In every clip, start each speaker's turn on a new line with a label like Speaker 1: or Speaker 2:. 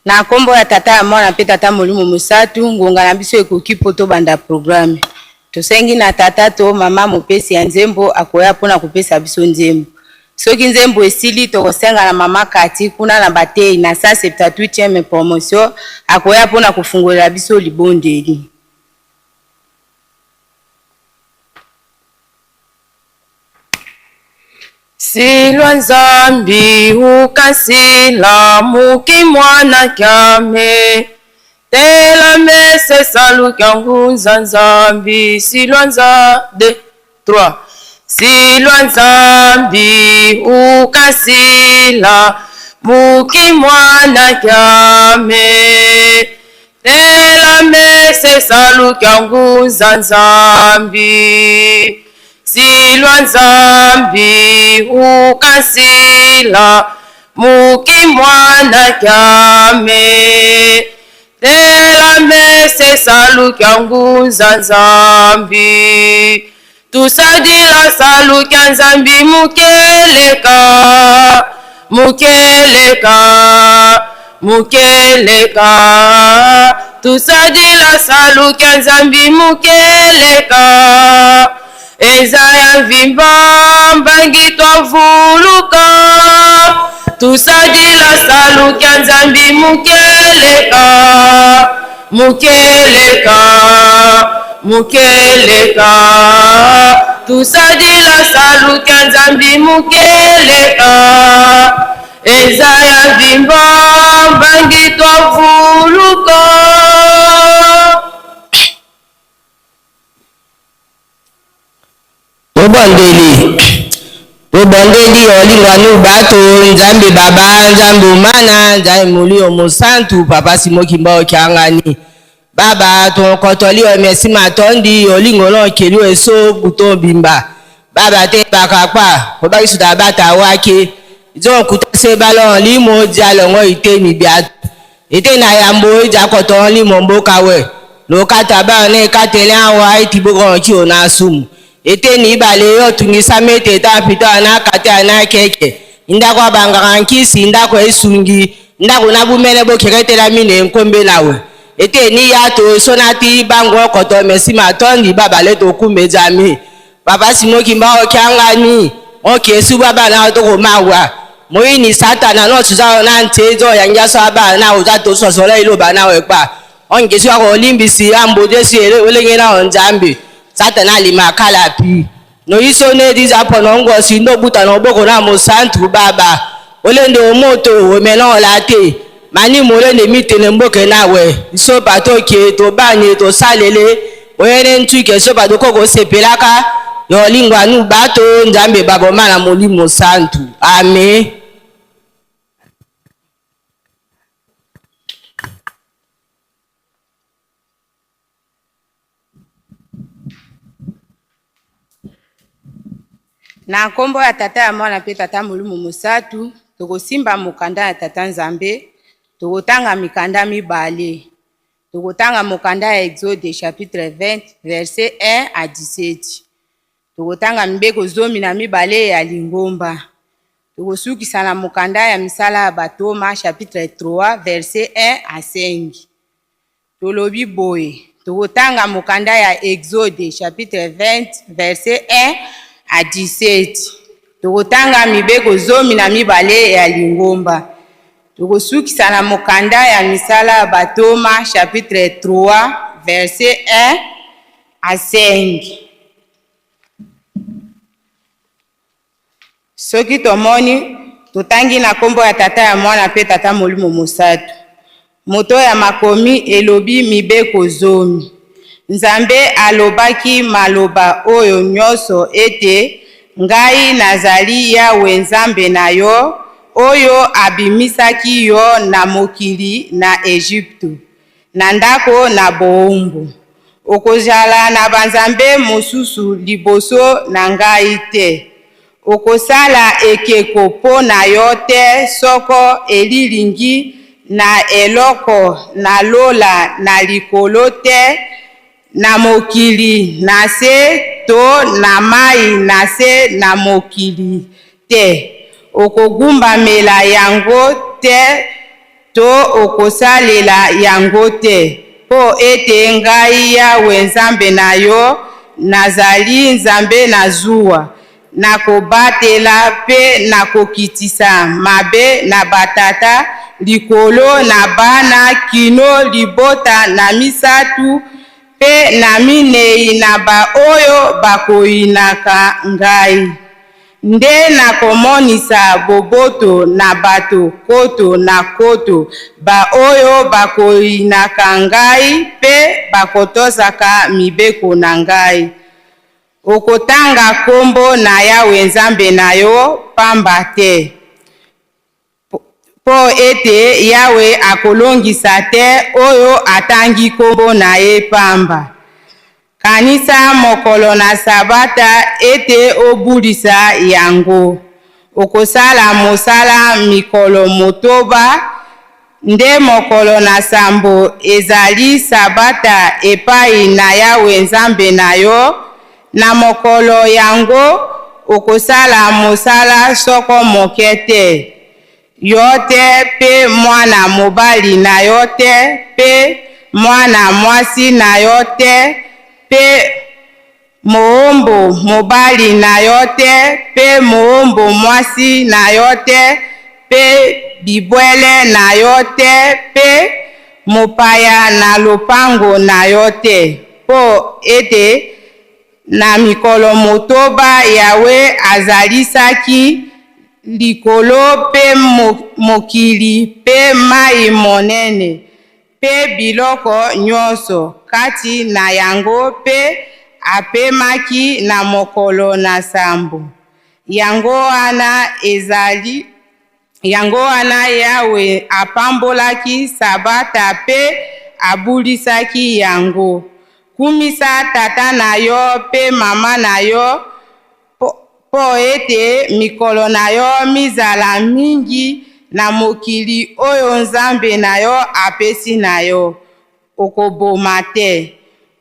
Speaker 1: Na kombo ya tata ya mwana pe tata Molimo Musatu ngonga na biso ekoki poto banda programme. Tosengi na tata to mama mopesi ya nzembo akoya pona kopesa biso nzembo. Soki nzembo esili tokosenga na mama Kati kuna na batei na 178e promotion akoya pona kufungolela biso libondeli.
Speaker 2: Silwa nzambi ukasila muki mwana kyame tela mese salu kyangunza nzambi silwa nzambi 3 silwa nzambi ukasila muki mwana kyame tela mese salu kyangunza nzambi silwa nzambi ukasila muki mwana kyame tela mese salu kyangunza nzambi tusadila salu kya nzambi mukeleka tusadila salu kya nzambi mukeleka Ezaya vimba mbangi twavuluka tusadila salu kya nzambi mukeleka tusadila salu kya nzambi mukeleka Ezaya vimba mbangi twavuluka
Speaker 3: Tobondeli olingwanu bato nzambe baba nzambe umana nzambe Molimo Musantu papa simoki mbao kyangani baba tonkotoli omesi matondi olingolo kelu eso buto bimba baba te bakakwa obakisuta bata wake izo kutase balon limo dialongo iteni biatu ite na yambo jakoto limo mboka we lokata ba ne katela wa itiboko ki onasumu ete ni bale yo tungisa mete ta pita na kata na keke indako abanga nkisi indako esungi ndako na bumele bokeretela mine nkombe lawe ete ni yato sonati bango koto mesi matondi baba leto kumejami baba simoki mbao kyangani oke su baba na to ko mawa moyini satana no tsuza na ntezo yanja so baba na uza to sosola ilo bana we pa ongesu ko limbisi ambo jesu elengena onjambi Satana lima kalapi no iso ne diza pono ngosi no buta no boko na Musantu baba olende omoto omena late mani mole ne mitene mboke nawe iso bato ke to banye to salele oyene ntuke so bato koko sepelaka yo lingwa nu bato nzambe babo mana Molimo Musantu amen.
Speaker 1: Na kombo ya tata ya mwana pe tata Molimo Musatu tokosimba mukanda ya tata Nzambe tokotanga mikanda mibale tokotanga mukanda ya Exode chapitre 20 verset 1 à 17 tokotanga mibeko zomi na mibale ya lingomba tokosukisa na mukanda ya misala ya batoma chapitre 3 verset 1 à 5 tolobi boye tokotanga mukanda ya Exode chapitre 20 verset 1 à 17 tokotanga mibeko zomi na mibale ya lingomba tokosukisa na mokanda ya misala ya batoma chapitre 3 verset 1 à 5 soki tomoni totangi na kombo ya tata ya mwana pe tata Molimo Musatu moto ya makomi elobi mibeko zomi Nzambe alobaki maloba oyo nyonso ete ngai nazali Yawe Nzambe na yo oyo abimisaki yo na mokili na Egypte na ndako na bowumbu okozala na banzambe mosusu liboso na ngai te okosala ekeko po na yo te soko elilingi na eloko na lola na likolo te na mokili na se to na mai na se na mokili te okogumbamela yango te to okosalela yango te. Po ete ngai Yawe Nzambe na yo nazali Nzambe na zuwa, nakobatela pe nakokitisa mabe na batata likolo na bana kino libota na misatu pe na minei na ba oyo bakoyinaka ngai. Nde nakomonisa boboto na bato koto na koto ba oyo bakoyinaka ngai pe bakotosaka mibeko na ngai. Okotanga kombo na Yawe Nzambe na yo pamba te. Po ete Yawe akolongisa te oyo atangi kombo na ye pamba. Kanisa mokolo na sabata ete obulisa yango. Okosala mosala mikolo motoba, nde mokolo na sambo ezali sabata epai na Yawe Nzambe na yo. Na mokolo yango okosala mosala soko moke te. Yo te pe mwana mobali na yo te pe mwana mwasi na yo te pe moombo mobali na yo te pe moombo mwasi na yo te pe bibwele na yo te pe mopaya na lopango na yo te. Po ete na mikolo motoba Yawe azalisaki likolo pe mokili pe mai monene pe biloko nyonso kati na yango pe apemaki na mokolo na sambo. Yango wana Yawe apambolaki sabata pe abulisaki yango. Kumisa tata na yo pe mama na yo po ete mikolo na yo mizala mingi na mokili oyo Nzambe na yo apesi na yo. Okoboma te,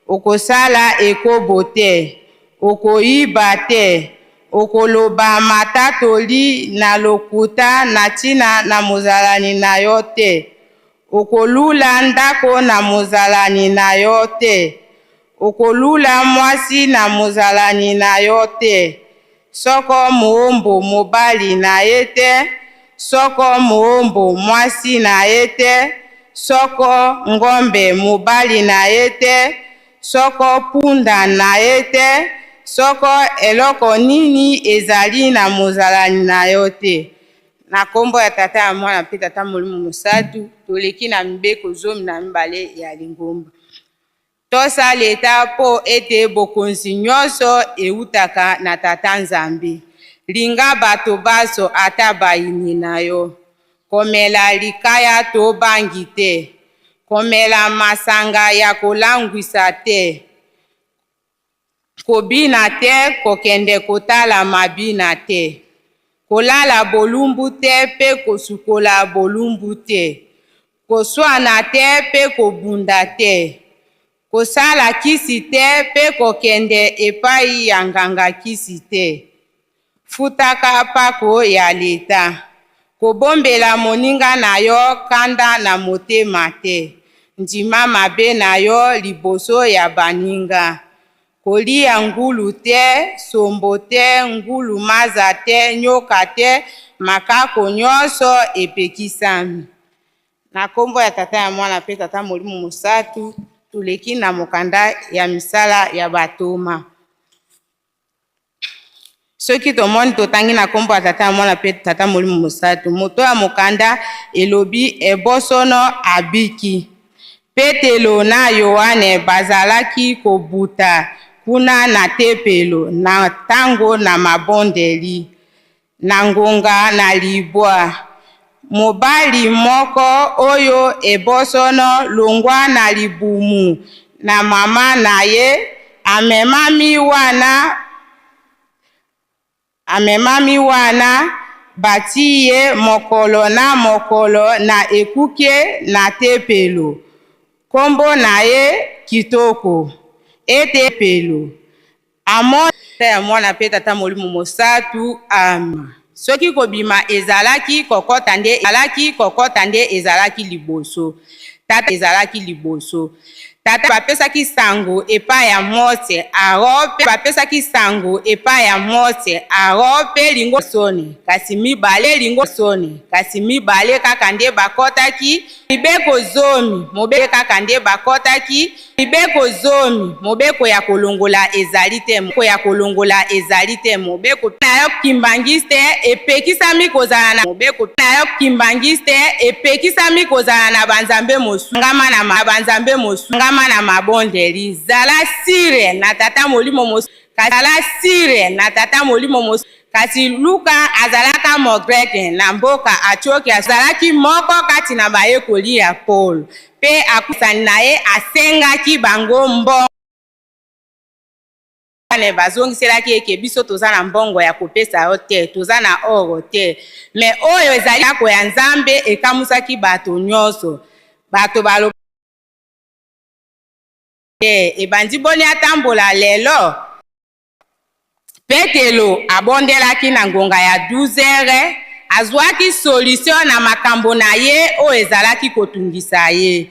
Speaker 1: okosala ekobo te, okoyiba te, okoloba matatoli na lokuta na tina na mozalani na yo te, okolula ndako na mozalani na yo te, okolula mwasi na mozalani na yo te, soko moombo mobali na ye te, soko moombo mwasi na ye te, soko ngombe mobali na ye te, soko punda na ye te, soko eloko nini ezali na mozalani na yo te. Na kombo ya tata ya mwana pe tata Molimo Mosatu, toleki na mibeko 12 ya Lingomba. Tosaleta po ete bokonzi nyonso eutaka na tata Nzambe. Linga bato baso ata bayini na yo. Komela likaya to bangi te. Komela masanga ya kolangwisa te. Kobina te, kokende kotala mabina te. Kolala bolumbu te pe kosukola bolumbu te. Koswana te pe kobunda te. Kosala kisi te pe kokende epai ya nganga kisi te. Futaka pako ya leta. Kobombela moninga na yo kanda na motema te. Ndima mabe na yo liboso ya baninga. Kolia ngulu te, sombo te, ngulu maza te, nyoka te, makako nyonso epekisami. Na kombo ya tata ya mwana pe tata Molimo Mosatu, tuleki na mokanda ya misala ya batoma. Soki tomoni totangi na kombo ya tata ya mwana pe tata Molimo Mosatu, moto ya mokanda elobi ebosono abiki. Petelo na Yohane bazalaki kobuta kuna na tepelo na tango na mabondeli na ngonga na libwa. Mobali moko oyo ebosono longwa na libumu na mama na ye amemami wana batiye mokolo na ekuke na tepelo. Kombo na ye kitoko ete pelo. Amon ya mwana pe tata Molimo Mosatu. Amen. soki kobima ezalaki kokota nde ezalaki liboso. Tata ezalaki liboso. Tata bapesaki sango epai ya Mose, arope bapesaki sango epai ya Mose, arope lingo sone, kasi mibale lingo sone, kasi mibale kaka nde bakotaki, mibeko zomi, mobeko kaka nde bakotaki, mibeko zomi, mobeko ya kolongola ezali te, mobeko ya kolongola ezali te, mobeko na yo kimbangiste epekisami kozala na mobeko na yo kimbangiste epekisami kozala na banzambe mosu, ngama na banzambe mosu, ngama na mabondeli, zala sire na tata molimo mosu, zala sire na tata molimo mosu. Kasi Luka azalaka mogreke na mboka Antioki azalaki moko kati na bayekoli ya Paul. Pe akusani na ye asengaki bango mbongo. Bazongiselaki eke biso toza na mbongo ya kopesa yo te, toza na oro te. Me oyo ezali yako ya Nzambe ekamusaki bato nyonso. Bato balo ebandi boni atambola lelo. Petelo abondelaki na ngonga ya 12h, azwaki solution na makambo na ye o ezalaki kotungisa ye.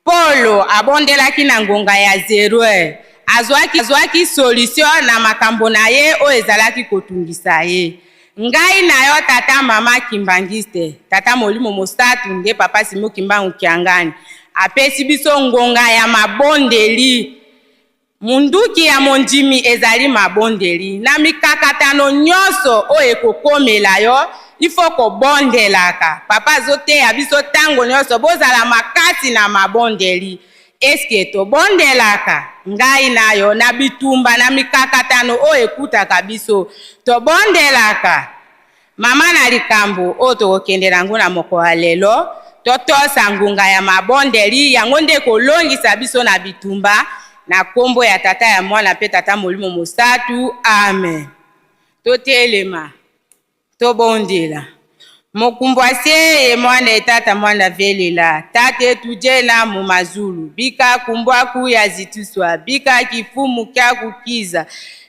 Speaker 1: Polo abondelaki na ngonga ya 0h, azwaki solution na makambo na ye o ezalaki kotungisa ye. Ngai na yo tata mama kimbangiste, tata molimo mosatu nde papa Simon Kimbangu Kiangani, apesi biso ngonga ya mabondeli. Munduki ya mondimi ezali mabondeli. Na mikakatano nyonso o ekokomela yo, ifo kobondelaka. Papa zote ya biso tango nyonso bozala makasi na mabondeli. Eske to bondelaka ngai na yo na bitumba na mikakatano o ekutaka biso to bondelaka. Mama na likambo o tokokendela ngo na moko alelo totosa ngunga ya mabondeli yango nde kolongisa biso na bitumba na kombo ya tata ya mwana pe tata molimo mosatu. Amen. Totelema tobondela. Mokumbwase e mwana etata mwana velela, tate tujela mu mazulu, bika kumbwaku ya zituswa, bika kifumu kya kukiza,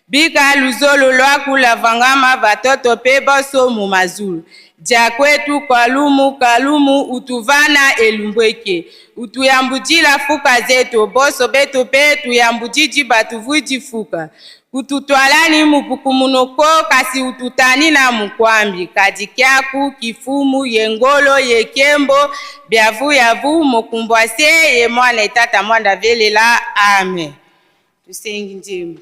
Speaker 1: bika luzolo lwaku lavangama batoto pe boso mu mazulu. Jakwetu kalumu utuvana elumbweke, utuyambujila fuka zetu, boso beto pe tuyambujiji batuvuji fuka. Ututwalani mupukumunoko kasi ututani na mukwambi, kadikyaku kifumu yengolo yekembo byavu yavu mokumbwase ye mwana etata mwanda velela. Amen. Tusengi njimbo.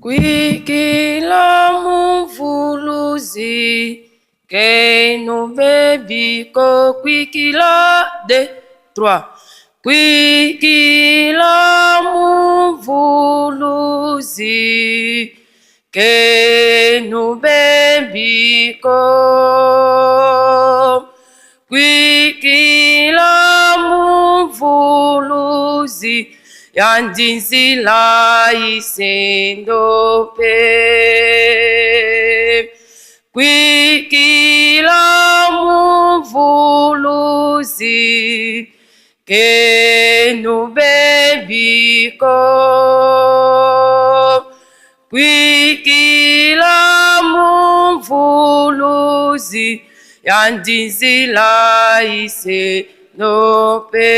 Speaker 2: Kwikila muvuluzi kenu bebi ko kwikila de 3. Kwikila muvuluzi kenu bebi ko kwikila muvuluzi yandinzila isendo pe kwikila muvuluzi kenu bebiko kwikila muvuluzi yandinzila isendo pe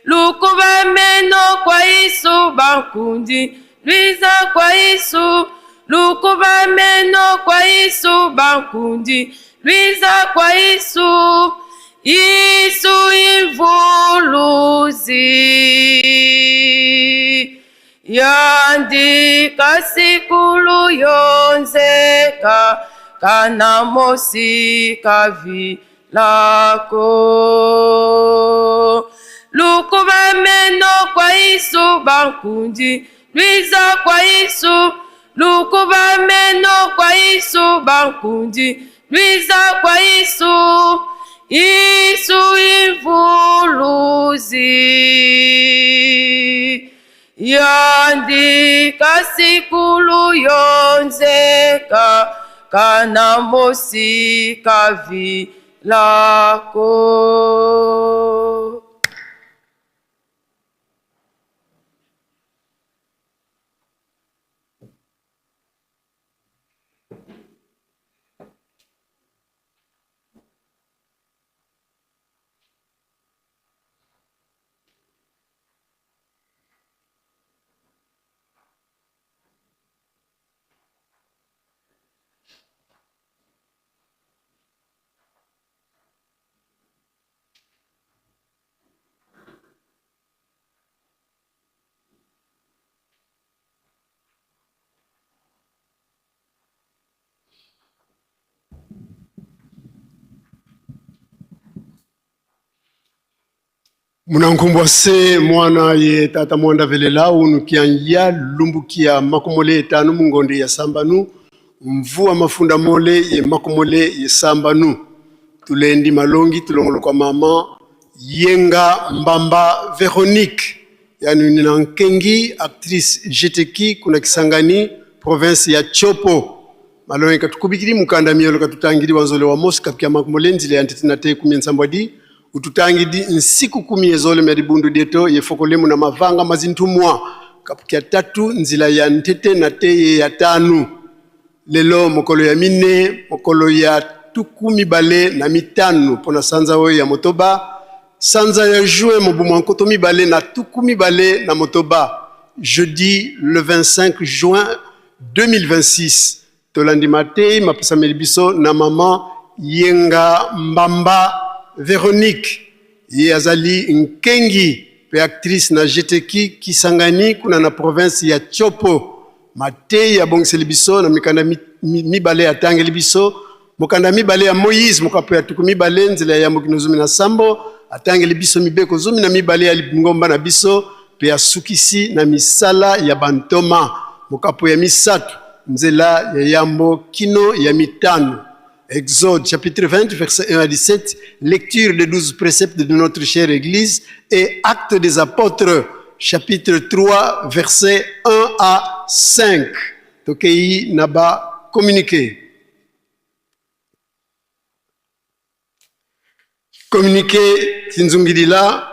Speaker 2: lukuba meno kwa Isu bankundi Luiza kwa Isu lukuba meno kwa Isu bankundi Luiza kwa Isu Isu ivuluzi yandika sikulu yonzeka kana mosi kavi lako lukuba meno kwa Isu bankundi Luiza kwa Isu lukuba meno kwa Isu bankundi Luiza kwa Isu Isu ivuluzi yandika sikulu yonzeka kana mosi kavi lako.
Speaker 4: Munankumbwase mwana ye tata mwanda velela unukianya lumbukia makomole tanu mungonde ya sambanu mvua mafunda mole ye makomole ye sambanu tulendi malongi tulongolo kwa mama Yenga Mbamba Véronique yani ninankengi actrice jeteki kuna Kisangani province ya Chopo malongi katukubikiri mukanda miolo katutangiri wazole wa Mosca pia makomole nzile ya ntitinate kumiensambwadi ututangidi nsiku 10 ezole meribundu deto yefokolemu na mavanga mazintumwa kapukia 3 nzila ya ntete na teye ya 5 lelo mokolo ya mine mokolo ya tukumi bale na mitano pona sanza we ya motoba sanza ya jouer mobumu ankoto mibale na tukumi bale na motoba jeudi le 25 juin 2026 tolandi matei mapesa melibiso na mama Yenga Mbamba Véronique ye azali nkengi pe actrice na jeteki Kisangani kuna na province ya Chopo matei ya bongiseli biso na mikanda mibale ya tangeli biso mokanda mibale ya Moïse mokapo ya tuku mibale nzela ya mokinozumi na sambo atangeli biso mibeko zumi na mibale ya ngomba na biso pe ya sukisi na misala ya bantoma mokapo ya misatu nzela ya yambo kino ya mitano. Exode chapitre 20, verset 1 à 17, lecture des 12 préceptes de notre chère Église et Actes des Apôtres, chapitre 3, verset 1 à 5. Tokei naba communiqué. Communiqué tinzungidila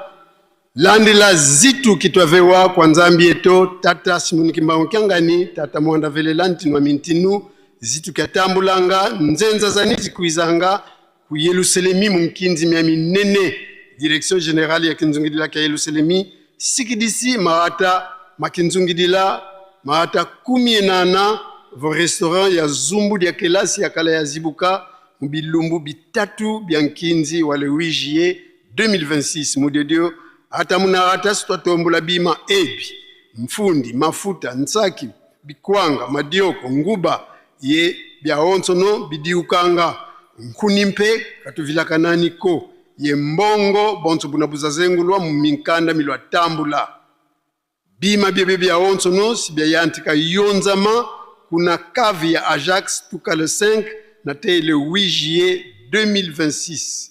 Speaker 4: landila zitu kitwavewa kwa nzambi eto tata simunikimba mkiangani tata mwanda vele lantinwa mintinu zitu katambulanga nzenza zaniti kuizanga ku Yerusalemi mumkinzi miami nene direction générale ya kinzungidila ka Yerusalemi sikidisi maata makinzungidila maata 18 vo restaurant ya zumbu dia kelasi ya kala ya zibuka mbilumbu bitatu biankinzi wale 8 juillet 2026 mudedio hata muna hata sitwatombula bima ebi mfundi mafuta nsaki bikwanga madioko nguba ye bia onsono bidiukanga nkunimpe katuvila kanani ko ye mbongo bonso bunabuza zengulwa muminkanda milwa tambula bima bia bia onsono sibia yantika yonzama kuna kavi ya Ajax tuka le 5 na te le 8 juillet 2026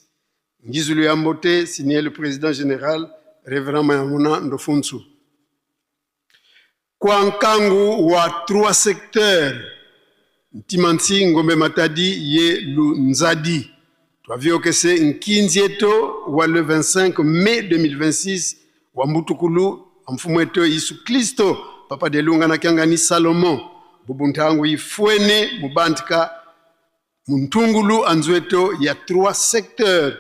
Speaker 4: ngizulu ya mbote signé le président général révérend Mayamuna Ndofunsu kwa nkangu wa 3 secteurs Timansi ngombe matadi ye lunzadi. Tuaviokese nkinzi eto wa le 25 mai 2026 wa mbutukulu mfumu eto Yesu Kristo papa de lunga na kiangani Salomon bubuntangu ifuene mubantika muntungulu anzueto ya 3 secteurs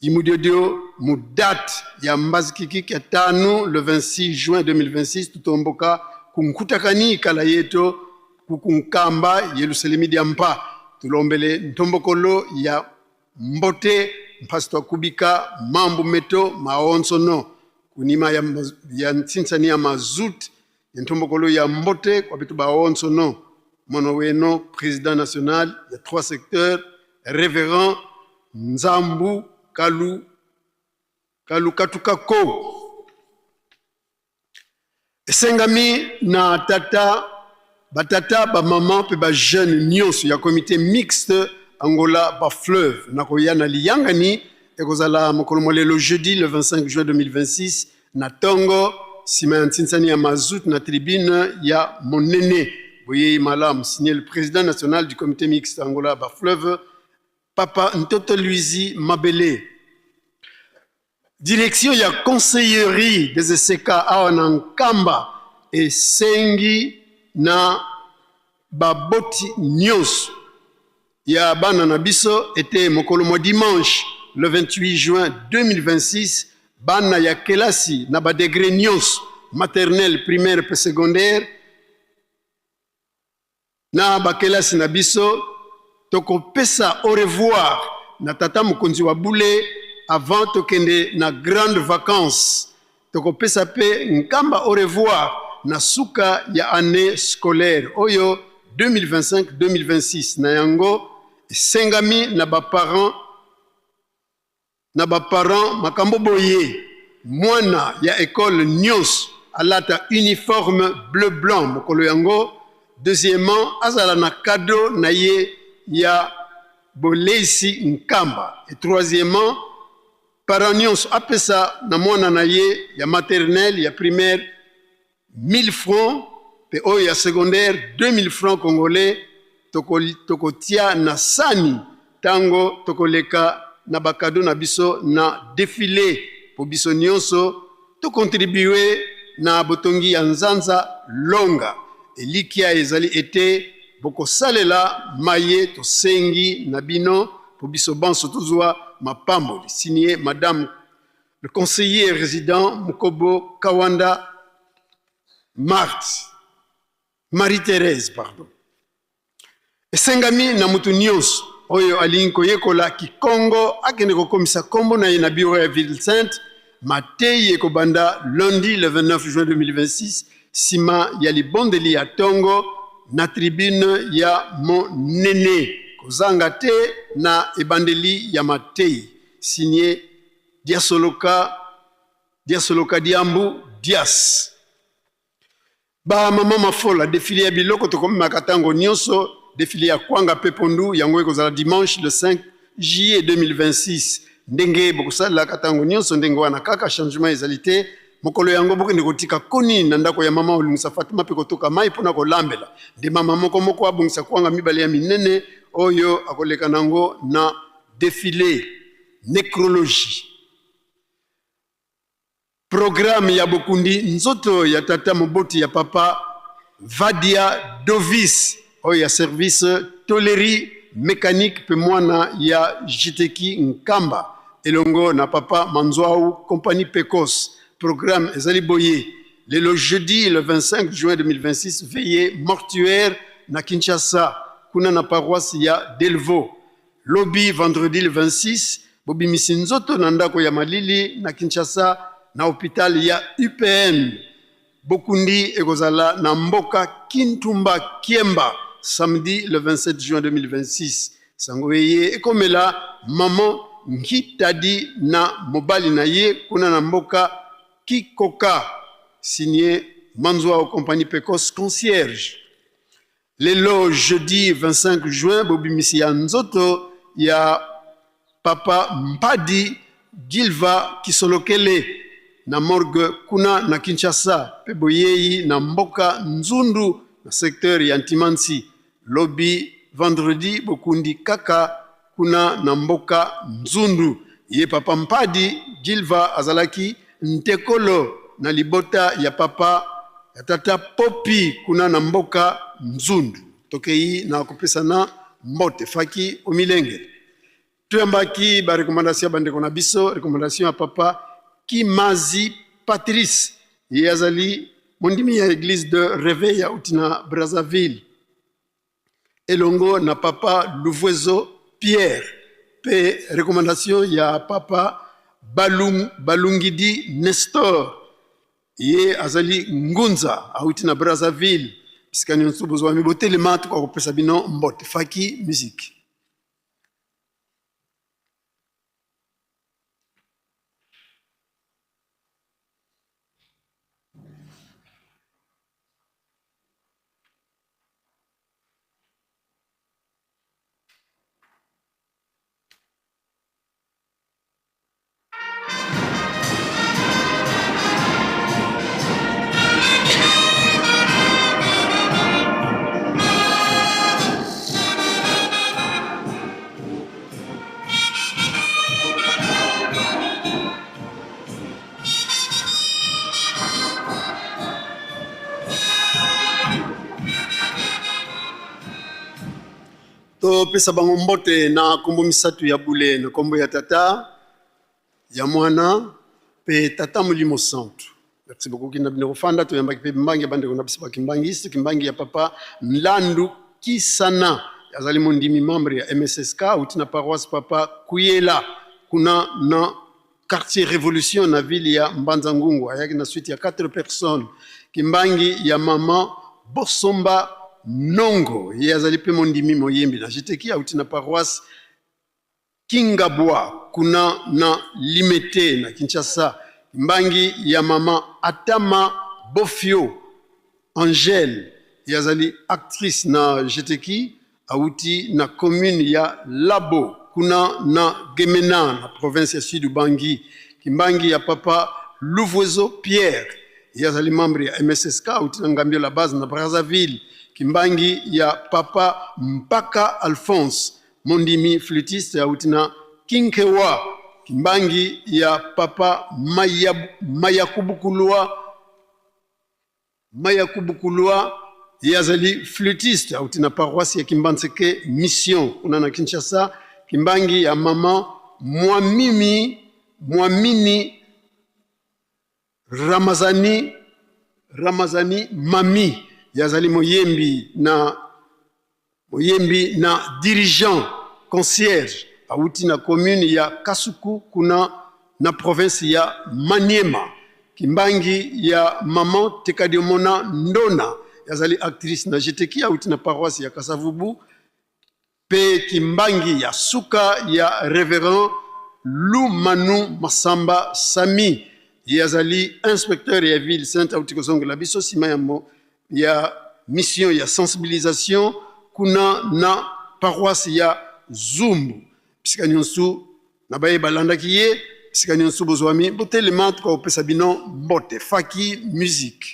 Speaker 4: imudiodio mudat ya mbazikiki ya 5 le 26 juin 2026 tutomboka kunkutakani kala yeto kukunkamba Yerusalemi dia mpa tulombele ntombokolo ya mbote mpastwa kubika mambu meto maonsono kunima ya ntsinsani ya mazut ntombokolo ya mbote kwa bitu baonsono mono weno président national ya 3 secteurs révérend Nzambu Kalu Katukako esengami na tata batata ba maman pe ba jeune nyonso ya comité mixte Angola ba fleuve na koyana liyangani ekozala mokolo le jeudi le 25 juin 2026 na tongo sima ntinsani ya mazut na tribune ya monene boye malam signé le président national du comité mixte Angola ba fleuve Papa Ntoto Luizi Mabele. Direction ya conseillerie des ECK Aonankamba et Sengi na baboti nyos ya bana na biso était mokolo dimanche le 28 juin 2026 bana ya kelasi na ba degré nyos maternelle primaire et secondaire na ba kelasi na biso toko pesa au revoir na tata mokonzi wa bule avant tokende na grande vacances toko pesa pe nkamba au revoir na suka ya année scolaire oyo 2025-2026 na yango sengami na ba parents na ba parents makambo boye mwana ya école nyos alata uniforme bleu blanc mokolo yango. Deuxièmement, azala na cadeau na ye ya bolesi nkamba. Et troisièmement, parents nyos apesa na mwana na ye ya maternelle ya primaire 1000 francs pe oyo ya secondaire 2000 francs congolais tokotia na sani tango tokoleka na bakado na biso na défilé po biso nyonso to contribuer na botongi ya nzanza longa elikia ezali ete boko salela maye to sengi na bino po biso banso tozwa mapambo signé madame le conseiller résident Mukobo Kawanda Marie-Thérèse pardon. Esengami na mutu nyonso oyo alingi koyekola kikongo akende kokomisa kombo na ye na bureau ya ville sainte matei ekobanda lundi le 29 juin 2026 sima ya libondeli ya tongo na tribune ya monene kozanga te na ebandeli ya matei signé Diasoloka Diambu Dias. Ba mama mafola défilé ya biloko tokomaka tango nyonso défilé ya kwanga pepondu yango ekozala dimanche le 5 juillet 2026 ndenge bokosala katango nyonso ndenge wana kaka changement ezali te mokolo yango bokende kotika koni na ndako ya mama olungisa Fatima pe kotoka mai pona kolambela nde mama moko abungisa kwanga mibale ya minene oyo akoleka nango na défilé nécrologie. Programme ya bokundi nzoto ya tata moboti ya papa Vadia Dovis oyo ya service toleri mécanique pe mwana ya Jiteki Nkamba elongo na papa Manzwau compagnie Pecos. Programme ezali boye le jeudi le 25 juin 2026 veillée mortuaire na Kinshasa kuna na paroisse ya Delvaux. Lobby vendredi le 26 bobi misinzoto na ndako ya Malili na Kinshasa na hôpital ya UPN. Bokundi ekozala na mboka Kintumba Kiemba samedi le 27 juin 2026. Sangoye ekomela maman Nkitadi na mobali na ye kuna na mboka Kikoka signé Manzwa au compagnie Pecos concierge. Lelo jeudi 25 juin bobimisi ya nzoto ya papa Mpadi Gilva Kisolokele na morgue kuna na Kinshasa pe boyei na mboka Nzundu na secteur ya Ntimansi. Lobby vendredi bokundi kaka kuna na mboka Nzundu. Ye papa Mpadi Gilva azalaki ntekolo na libota ya papa ya tata Popi kuna na mboka Nzundu. Tokei na kopesa na mbote faki omilenge. Tuyambaki ba recommandation bandeko na biso, recommandation ya papa Kimazi Patrice yazali mondimi ya église de réveil ya utina Brazzaville. Elongo na papa Louvoiseau Pierre. Pe recommandation ya papa Balungidi Nestor. Ye azali Ngunza autina Brazzaville. Piskani nsubuzo wa mibotele matu kwa kupesa bino mbote faki musique. Pesa bango mbote na kombo misatu ya bule na kombo ya tata ya mwana pe tata mulimo santu. Merci beaucoup kina bine kofanda to yamba kipe mbangi bande kona bisiba kimbangi kimbangi ya papa Nlandu Kisana yazali mondimi membre ya MSSK utina paroisse papa Kuyela kuna na quartier Révolution na ville ya Mbanza Ngungu ayaki na suite ya 4 personnes. Kimbangi ya mama Bosomba Nongo yazali pe mondimi moyembi na jiteki autina paroisse Kingabwa kuna na Limete na Kinshasa. Kimbangi ya mama Atama Bofio Angèle yazali actrice na Jeteki auti na commune ya Labo. Kuna na Gemena na province ya Sud Bangi. Kimbangi ya papa Louvoiseau Pierre yazali membre ya MSSK auti na Ngambio la base na Brazzaville. Kimbangi ya papa Mpaka Alphonse Mondimi flûtiste auti na Kinkewa. Kimbangi ya papa Mayakubukulua yazali flûtiste auti na paroisse ya Kimbanseke Mission kuna na Kinshasa. Kimbangi ya mama Mwamini Ramazani Mami yazali moyembi na dirigeant concierge auti na commune ya Kasuku kuna na province ya Maniema. Kimbangi ya maman Tekadiomona Ndona yazali actrice na Jeteki auti na paroisse ya Kasavubu. Pe kimbangi ya suka ya Reverend Lumanu Masamba Sami yazali inspecteur ya ville sainte auti kozonga la biso sima ya mission ya sensibilisation kuna na paroisse ya Zumbu. Pisika nyonsu na baye balandaki ye pisika nyonsu bozwami botelema tuka opesa bino mbote faki musique.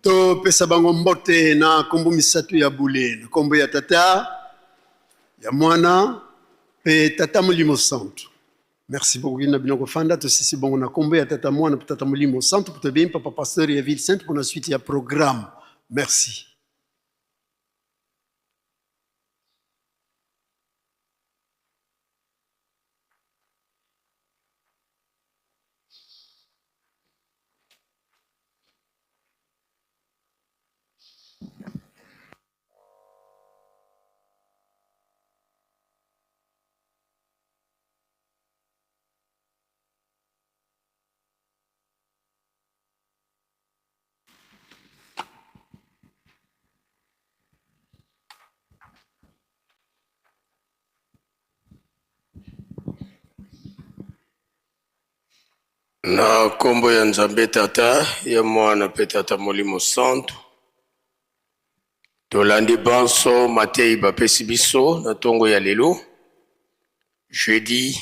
Speaker 4: To pesa bango mbote na kombo misatu ya bule na kombo ya tata ya mwana pe tata Molimo Santo. Merci beaucoup na binoko fanda to sisi bongo na kombo ya tata mwana pe tata Molimo Santo pour te bien papa pasteur ya ville sainte pour la suite ya programme. Merci.
Speaker 5: Na kombo ya Nzambe tata ya mwana pe tata Molimo Santo tolandi banso matei bapesi biso na tongo ya lelo jeudi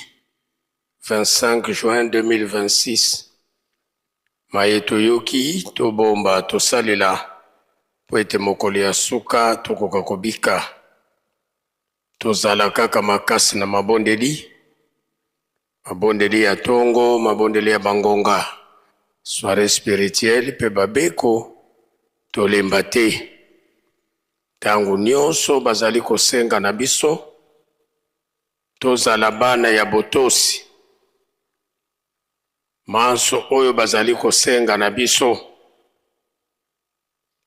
Speaker 5: 25 juin 2026 maye toyoki tobomba tosalela po ete mokolo ya suka tokoka kobika tozala kaka makasi na mabondeli ya tongo, mabondeli ya bangonga, soirée spirituelle, pe babeko, tolemba te. Tangu nyonso bazali kosenga na biso, tozala bana ya botosi. Manso oyo bazali kosenga na biso,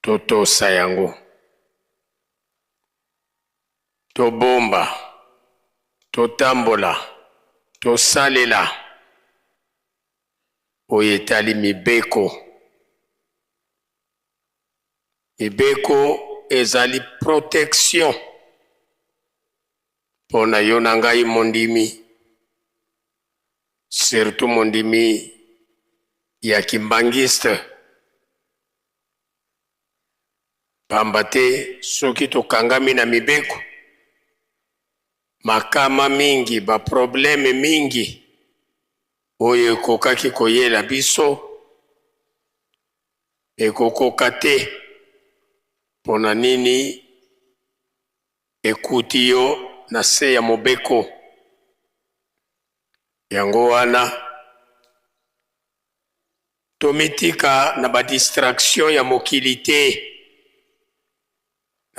Speaker 5: totosa yango. Tobomba, totambola, tosalela oyo etali mibeko. Mibeko ezali protection pona yo na ngai mondimi, surtout mondimi ya kimbangiste. Pamba te soki tokangami na mibeko, makama mingi, ba probleme mingi oyo ekokaki koyela biso ekokoka te. Pona nini ekuti yo na se ya mobeko. Yango wana tomitika na ba distraction ya mokili te.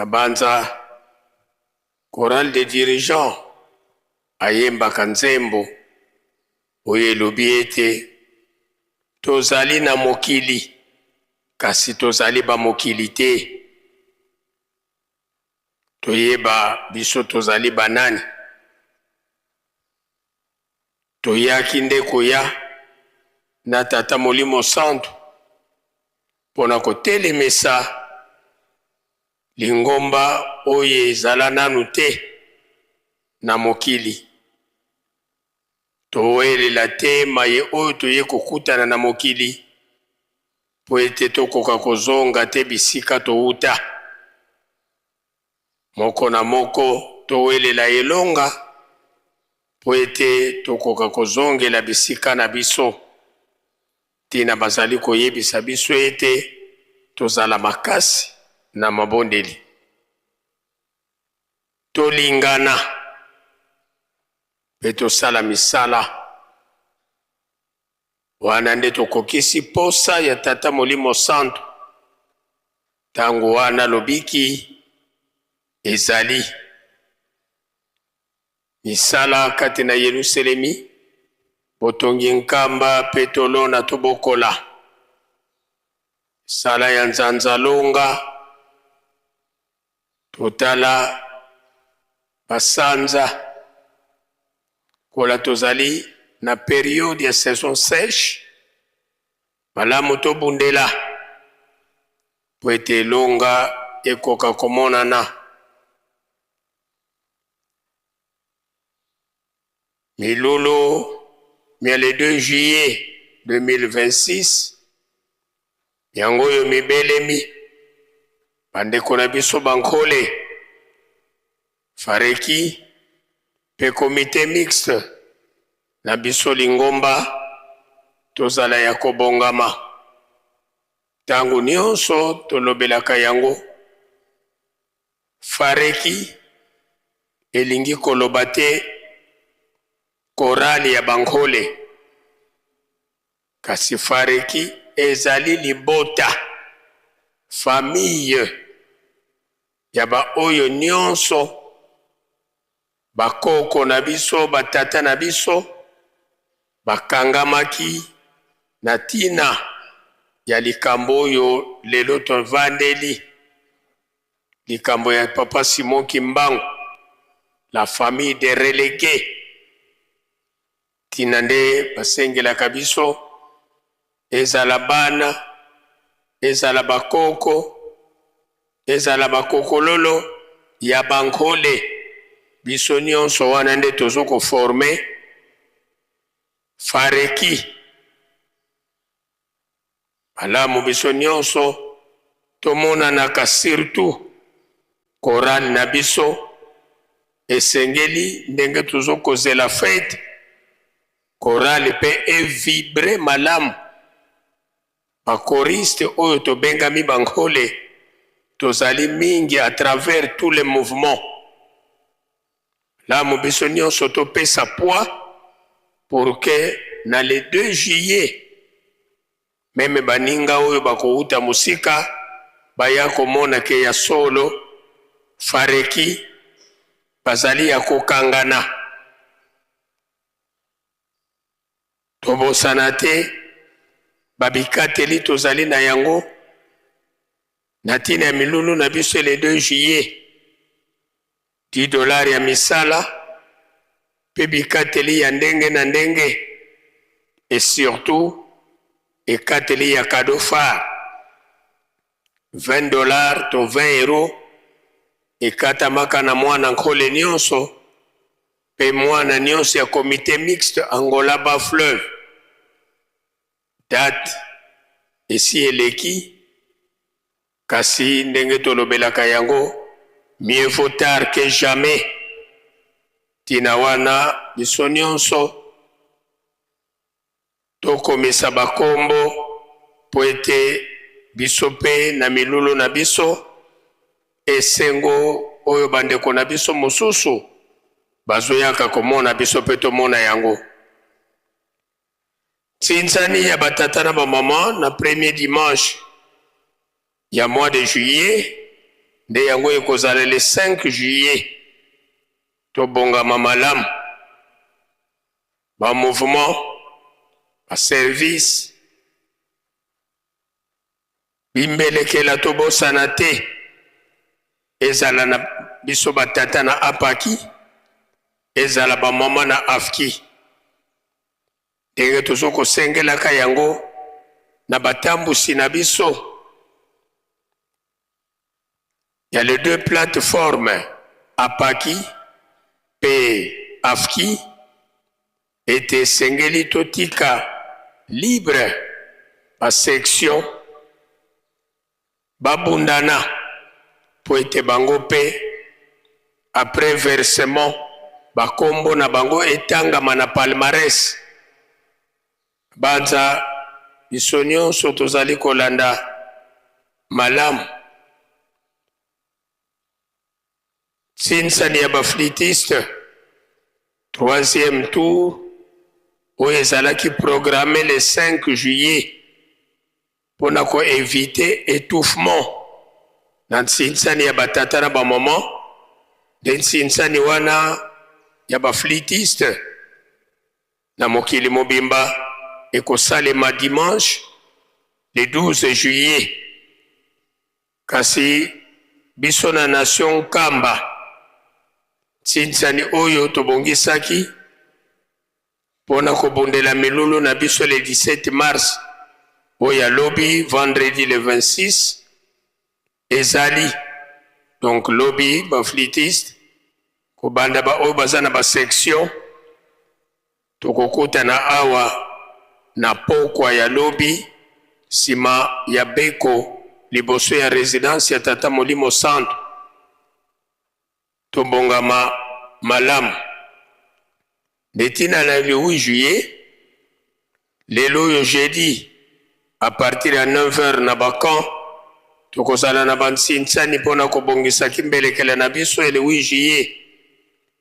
Speaker 5: Nabanza chorale de dirigeants ayemba kanzembo oye lobiete tozali na mokili kasi tozali ba mokili te toyeba biso tozali banani toyaki nde koya na tata molimo santu pona kotelemesa lingomba oyo ezala nanu te na mokili towelela te maye oyo toye kokutana na mokili po ete tokoka kozonga te bisika touta moko na moko towelela elonga po ete tokoka kozongela bisika na biso tina bazali koyebisa biso ete tozala makasi na mabondeli tolingana pe tosala misala wana nde tokokisi posa ya tata molimo santu tango wana lobiki ezali misala kati na Yerusalemi botongi nkamba pe tolona tobokola sala ya nzanzalonga totala basanza kola tozali na periode ya saison sèche malamu tobundela po ete elonga ekoka komonana milulu mia le 2 juillet 2026 yango oyo mibelemi bandeko na biso bankole fareki pe komite mixte na biso lingomba tozala ya kobongama tango nyonso tolobelaka yango fareki elingi koloba te korali ya bankole kasi fareki ezali libota famille ya baoyo nyonso bakoko na biso batata na biso bakangamaki na tina ya likambo oyo lelo tovandeli likambo ya papa Simon Kimbangu la famille des relégués tina nde basengelaka biso ezala bana ezala bakoko ezala bakokololo ya bankole biso nyonso wana nde tozo koforme fareki alamu biso nyonso tomonanaka surtout korali na biso esengeli ndenge tozo kozela fete korali pe evibre malamu bakoriste oyo tobengami bankole tozali mingi à travers tous les mouvements lamu biso nyonso topesa poids pour que na le 2 juillet meme baninga oyo bakouta musika baya komona ke ya solo fareki bazali ya kokangana tobosana te babikateli tozali na yango na tina ya milulu na biso le 2 juillet $10 ya misala pe bikateli ya ndenge na ndenge et surtout ekateli ya cadeau phare $20 to €20 ekatamaka na mwana nkole nyonso pe mwana nyonso ya komite mixte Angola Bas Fleuve date esi eleki kasi ndenge tolobelaka yango mieux vaut tard que jamais tina wana biso nyonso tokomisa bakombo po ete biso pe na milulu na biso esengo oyo bandeko na biso mosusu bazoyaka komona biso pe tomona yango tsinzani ya batata na bamama na premier dimanche ya mois de juillet nde yango ekozala le 5 juillet tobongama malamu ba mouvement ba service bimbelekela tobosana te ezala na biso batata na apaki ezala ba mama na afki ndenge tozokosengelaka yango na batambusi na biso. Il y a les deux plateformes, Apaki et Afki, et Sengeli Totika libre à section Babundana pour être bangope après versement Bakombo na bango etanga mana palmarès Banza isonyo sotozali kolanda malamu Sinsani ya baflitiste, troisième tour, où ezalaki programmé le 5 juillet pour éviter étouffement. Dans Sinsani ya batata na ba maman, dans Sinsani wana ya baflitiste, na mokili mobimba, ekosalema dimanche, le 12 juillet, kasi biso na nation Kamba, Sinsani oyo tobongisaki pona kobondela milulu na biso le 17 mars oya lobby vendredi le 26 ezali donc lobby baflitiste kobanda ba oyo baza na ba section tokokuta na awa na pokwa ya lobby sima ya beko liboso ya résidence ya Tata Molimo Centre tobongama malamu netina na le 8 juillet lelo yo jeudi à partir ya 9h na bakan tokozala na bansinsani mpona kobongisa kimbelekela na biso le 8 juillet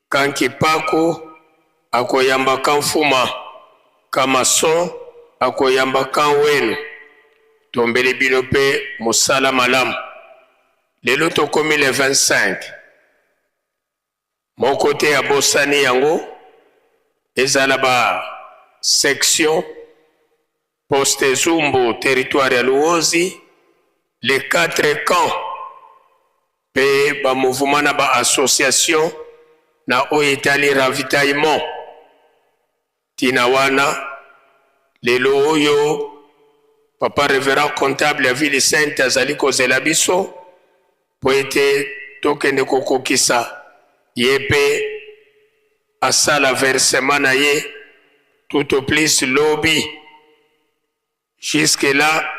Speaker 5: kanki pako akoyamba kamfuma kamason akoyamba kanwenu tombeli bino mpe mosala malamu lelo tokomi le 25 mon côté à Bossani yango ezala ba section poste Zumbu territoire ya Luozi les 4 camps pe ba mouvement na ba association na oitali ravitaillement tinawana lelo oyo papa révérend comptable ya ville sainte azali kozela biso po ete tokende kokokisa Yepe asala versement na ye tout au plus lobby jusque là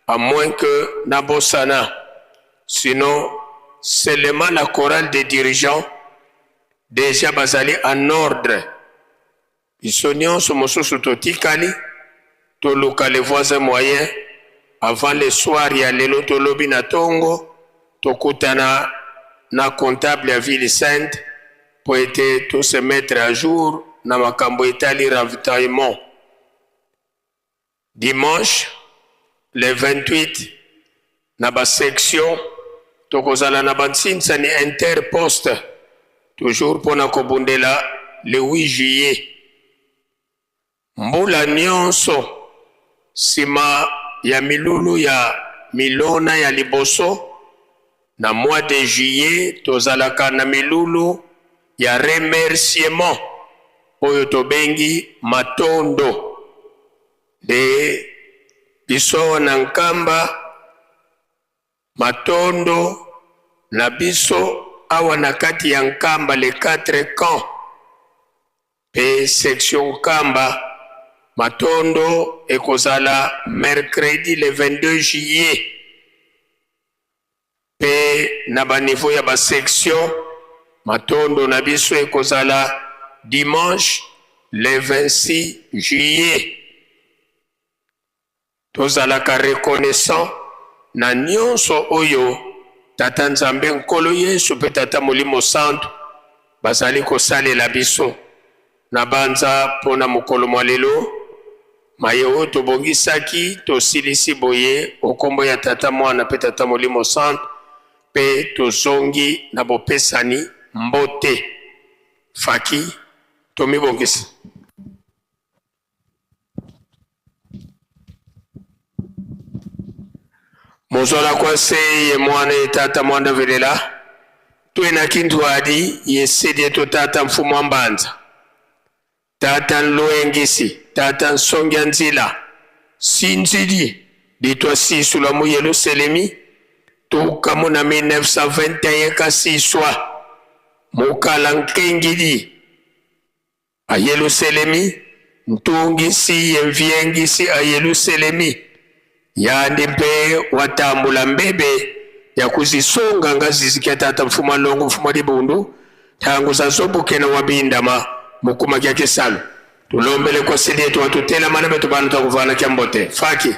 Speaker 5: à moins que Nabosana sinon seulement la chorale des dirigeants déjà basali en ordre isonion somosusu totikali toluka les voisins moyens avant le soir ya lelo to lobby na tongo tokutana na comptable ya ville sainte pour être tout se mettre à jour na makambo etali ravitaillement. Dimanche le 28 na ba section tokozala na bansinsani interposte toujours pona kobundela le 8 juillet mbula nyonso sima ya milulu ya milona ya liboso na mois de juillet tozalaka na milulu ya remerciement oyo tobengi matondo de biso na nkamba matondo na biso awa na kati ya nkamba les 4 camps pe section nkamba matondo ekozala mercredi le 22 juillet pe na ba niveau ya ba section matondo na biso ekozala dimanche le 26 juillet tozalaka reconnaissant na nyonso oyo tata nzambe nkolo yesu pe tata molimo santo bazali kosalela biso na banza pona mokolo mwa lelo maye oyo tobongisaki tosilisi boye okombo ya tata mwana pe tata molimo santo pe tozongi na bopesani mbote. Faki tomibongisa. Mozola kwa se ye mwana tata mwanda velela. Tuena kintu adi ye sede to tata mfumo mbanza. Tata nloengisi, tata nsongya nzila. Sinzidi, ditwa sisu la mu Yerusalemi. Tuka muna 1921 kasiswa. Mukala nkengidi. A Yerusalemi. Ntungisi yenviengisi a Yerusalemi. Yandi mpe watambula mbebe ya kuzisonga ngazi zikia tata mfuma longo mfuma dibundu tangu za zobuke na wabindama mukuma kia kisalu tulombele kwa sidi yetu watutela mana metubanu takufana kia mbote. Faki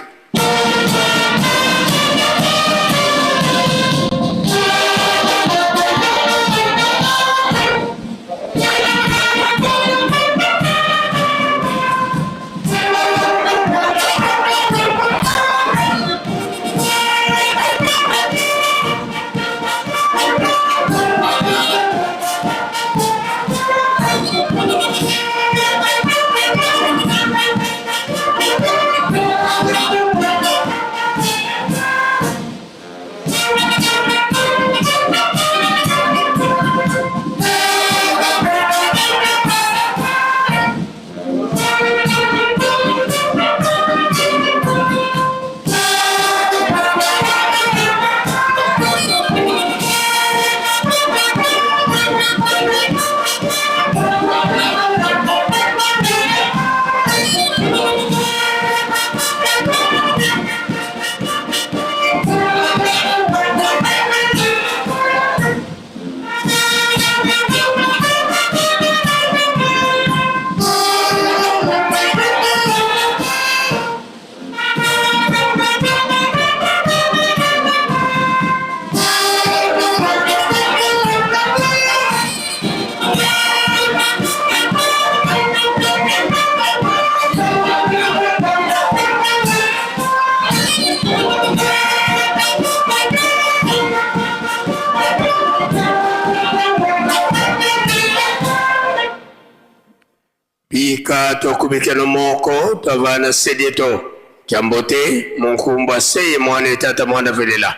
Speaker 5: Pika tokubike no moko tavana sedieto kiambote munkumbwa se mwana tata mwana velela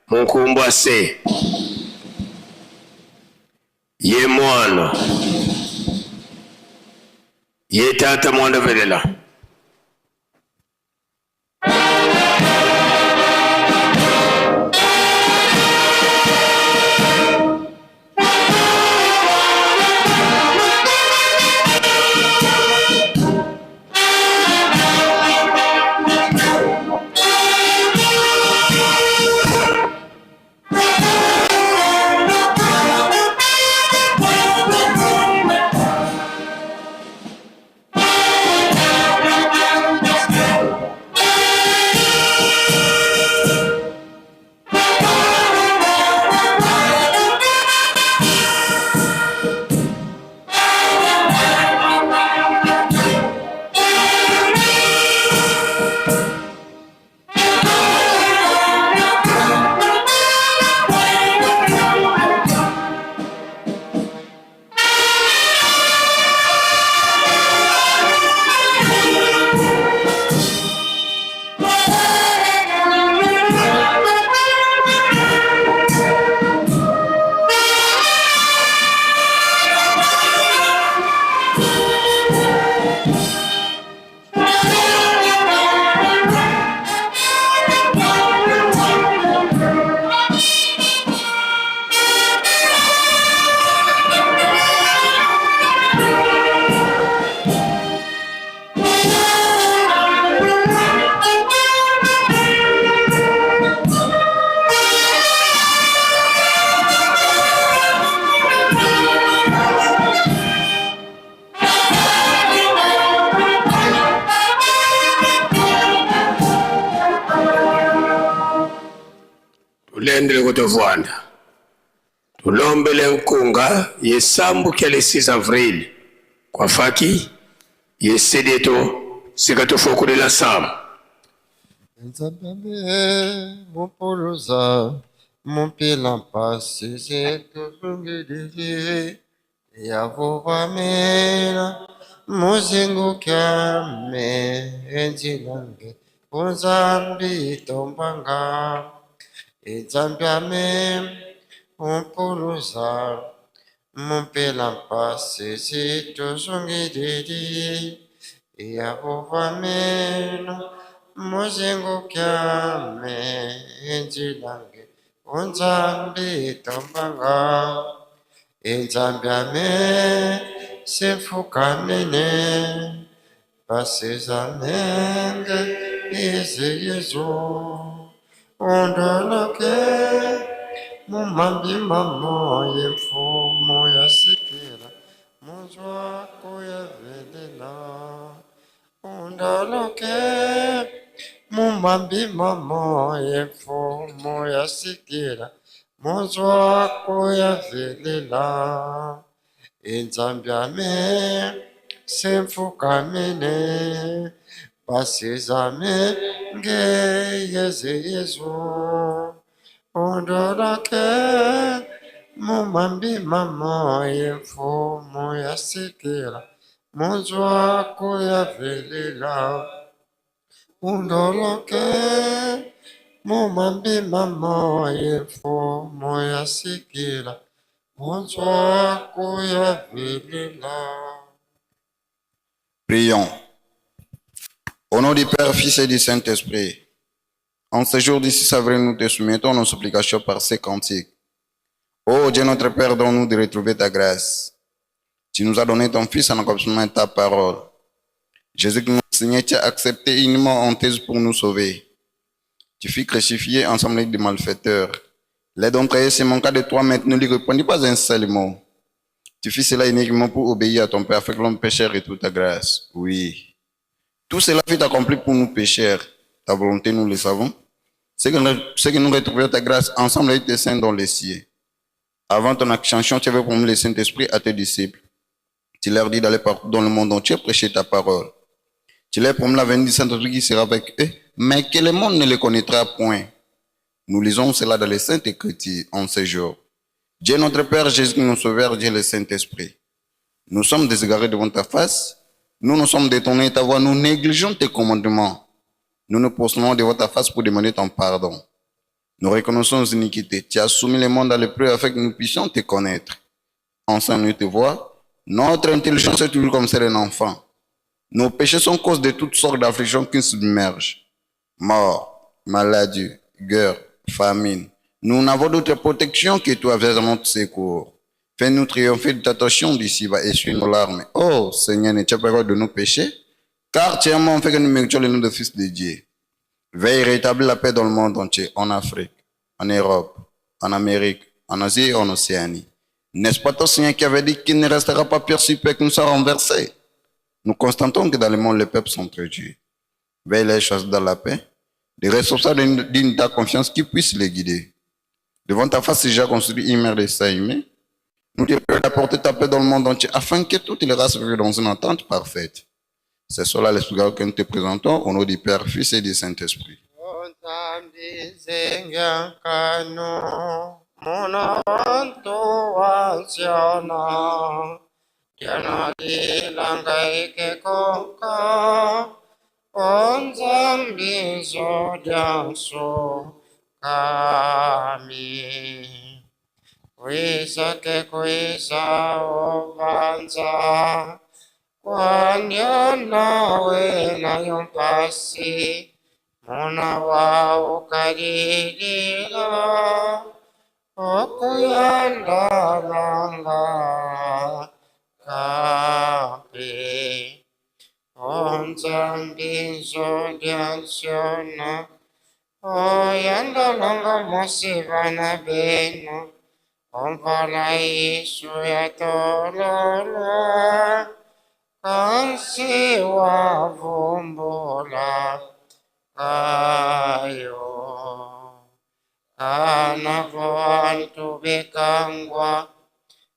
Speaker 5: munkumbwa se ye mwana ye tata mwana velela Tulendele kutovwanda. Tulombele nkunga yesambu kele 6 avril. Kwa faki yesedeto sikatofokule la samu.
Speaker 6: Nzambe muporoza Mupila pasi zetu zungidili yavuvamela muzingu kyame enzilange uzambi tombanga izambyame upuluza mupila pasi zetu zungidili yavuvamela muzingu kyame enzilange unzambi tombanga inzambyame simfukamine basizamenge iziyizo undoloke mumambi mamo yemfumo yasikira muzwako yavelela undoloke mumambi mamo yemfumo yasikira muzwako yavelela inzambyame simfukamine basizame ngeyezeyezo undolake mumambi mamo yemfumo yasikira muzwako yavelela undoloke mumambi mamo yemfumo yasikira muzwako yavelela.
Speaker 7: Prions. Au nom du Père, Fils et du Saint-Esprit, en ce jour du 6 avril, nous te soumettons nos supplications par ces cantiques. Ô Dieu notre Père, donne-nous de retrouver ta grâce. Tu nous as donné ton Fils en accomplissement de ta parole. Jésus, notre Seigneur, tu as accepté uniquement en thèse pour nous sauver. Tu fus crucifié ensemble avec des malfaiteurs. Les dons trahis, c'est mon cas de toi, mais tu ne lui répondis pas un seul mot. Tu fis cela uniquement pour obéir à ton Père, afin que l'homme pécheur et toute ta grâce. Oui. Tout cela fut accompli pour nous pécheurs. Ta volonté, nous le savons. C'est que nous retrouvions ta grâce ensemble avec tes saints dans les cieux. Avant ton ascension, tu avais promis le Saint-Esprit à tes disciples. Tu leur dis d'aller partout dans le monde entier prêcher ta parole. Tu leur promis la venue du Saint-Esprit qui sera avec eux, mais que le monde ne le connaîtra point. Nous lisons cela dans les Saintes Écritures en ce jour. Dieu notre Père, Jésus nous sauveur, Dieu le Saint-Esprit. Nous sommes déségarés devant ta face. Nous nous sommes détournés de ta voix. Nous négligeons tes commandements. Nous nous postons devant ta face pour demander ton pardon. Nous reconnaissons nos iniquités. Tu as soumis le monde à l'épreuve afin que nous puissions te connaître. Enseigne-nous tes voies. Notre intelligence est toujours comme celle d'un enfant. Nos péchés sont cause de toutes sortes d'afflictions qui nous submergent. Mort, maladie, guerre, famine. Nous n'avons d'autre protection que toi, vers notre secours. Fais-nous triompher de ta tentation d'ici-bas, essuie nos larmes. Oh Seigneur, ne tiens pas compte de nos péchés, car tu as vraiment fait que nous méritions le nom de Fils de Dieu. Veille rétablir la paix dans le monde entier, en Afrique, en Europe, en Amérique, en Asie et en Océanie. N'est-ce pas ton Seigneur qui avait dit qu'il ne restera pas pire si peu que nous soient renversés? Nous constatons que dans le monde, les peuples sont réduits. Veille les choses dans la paix, des responsables dignes de ta confiance qui puissent les guider. Devant ta face, déjà construit une mer de sang humain. Nous te prions d'apporter ta paix dans le monde entier afin que toutes les races vivent dans une entente parfaite. C'est cela l'esprit que nous te présentons au nom du Père, Fils et du Saint-Esprit.
Speaker 6: Kuisa ke kuisa ovanza wanyana wena yompasi mona wa ukaririra okuyandalanga kape onzambizo lyansiona oyandalanga mosivana beno Ompala Yesu ya tololo, kansi wa vumbola kayo. Kanako antu bekangwa,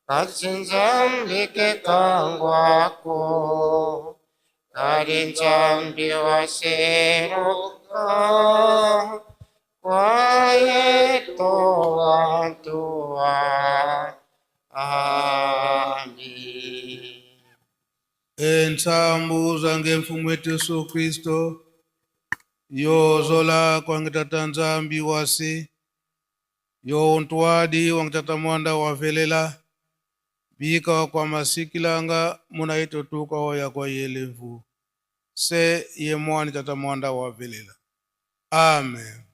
Speaker 6: katsinzambi kekangwa ko. Karinzambi wa seruka, kwa yetu watu wa Amen.
Speaker 8: Entsambu zange mfumu wetu Yesu Kristo, yozola kwangitata nzambi wasi, yo ntwadi wangitata mwanda wavelela, bika kwa masikilanga munaito tuka hoya kwa yelevu. Se ye mwani tata mwanda wavelela. Amen.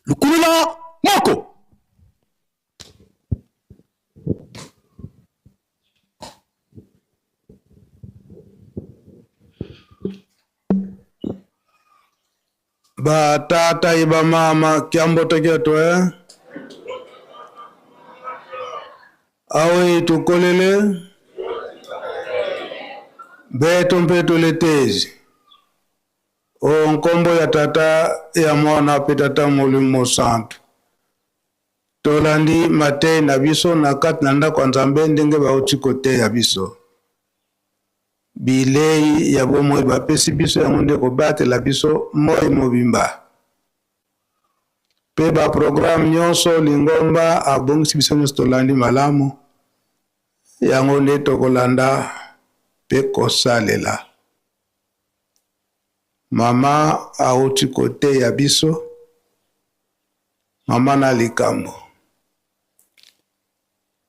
Speaker 9: Lukulula moko.
Speaker 8: Ba tata iba mama kiambo tegeto awe tukolele beto mpeto letezi o nkombo ya tata ya mwana pe tata Molimo Santu tolandi mate na biso na kati na ndako ya Nzambe ndenge bauti kote ya biso bilei ya bomoi bapesi biso yango nde kobatela biso moi mobimba pe ba programme nyonso Lingomba abongisi biso nyonso tolandi malamu yango nde tokolanda pe kosalela mama auti kote ya biso mama na likambo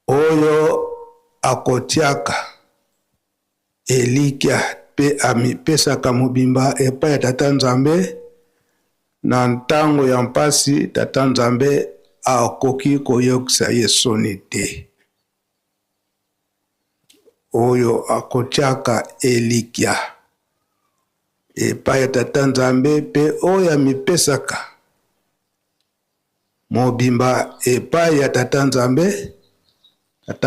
Speaker 8: oyo akotiaka elikya pe amipesaka mobimba epai ya tata Nzambe na ntango ya mpasi tata nzambe akoki koyokisa ye soni te. Oyo akotiaka elikya epai ya tata nzambe pe oyo amipesaka mobimba epai ya tata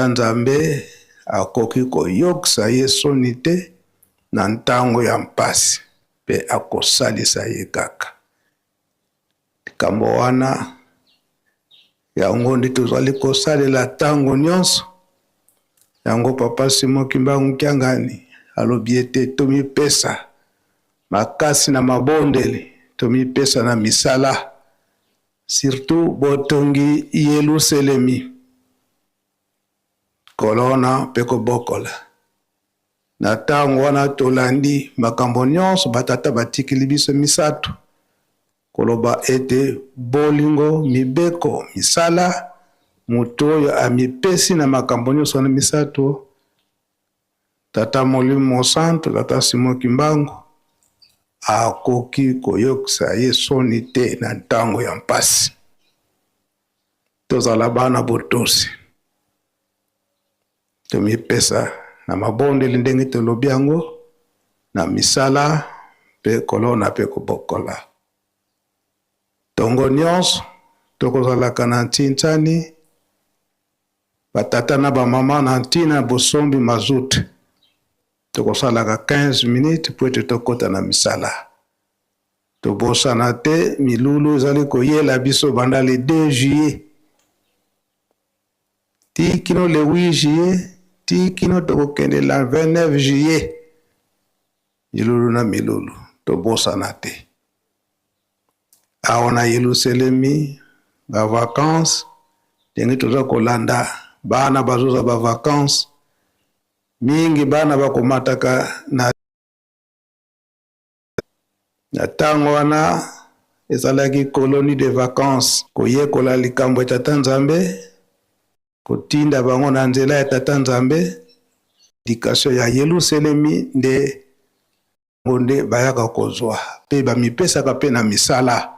Speaker 8: nzambe akoki koyokisa ye soni te na ntango ya mpasi pe akosalisa ye kaka. Likambo wana yango ndi tozali kosalela ntango nyonso. Yango papa Simon Kimbangu Kiangani alobi ete tomipesa makasi na mabondeli, tomipesa na misala, surtout botongi Yelusalemi kolona pe kobokola. Na ntango wana tolandi makambo nyonso batata batikili biso misato koloba ete bolingo, mibeko, misala, mutu oyo amipesi na makambo nyonso na misato, tata Molimo Santo, tata Simon Kimbangu akoki koyokisa ye soni te na ntango ya mpasi. Tozala bana botosi, tomipesa na mabondeli ndenge tolobi yango, na misala pe kolona pe kobokola. Tongo nyonso tokozalaka na ntintani batata na bamama na ntina bosombi mazout. Tokosalaka 15 minutes po ete tokota na misala. Tobosana te, milulu ezali koyela biso banda le 2 juillet. Ti kino le 8 juillet, ti kino tokokende la 29 juillet. Milulu na milulu, tobosana te. Aona Yelusalemi, ba vacances, ndenge toza kolanda, bana bazoza ba vacances, mingi bana bakomataka na tango wana ezalaki colonie de vacances, koyekola likambo ya tata nzambe, kotinda bango na nzela ya tata nzambe, dikasio ya Yelusalemi nde ngonde bayaka kozwa, pe bamipesaka pe na misala.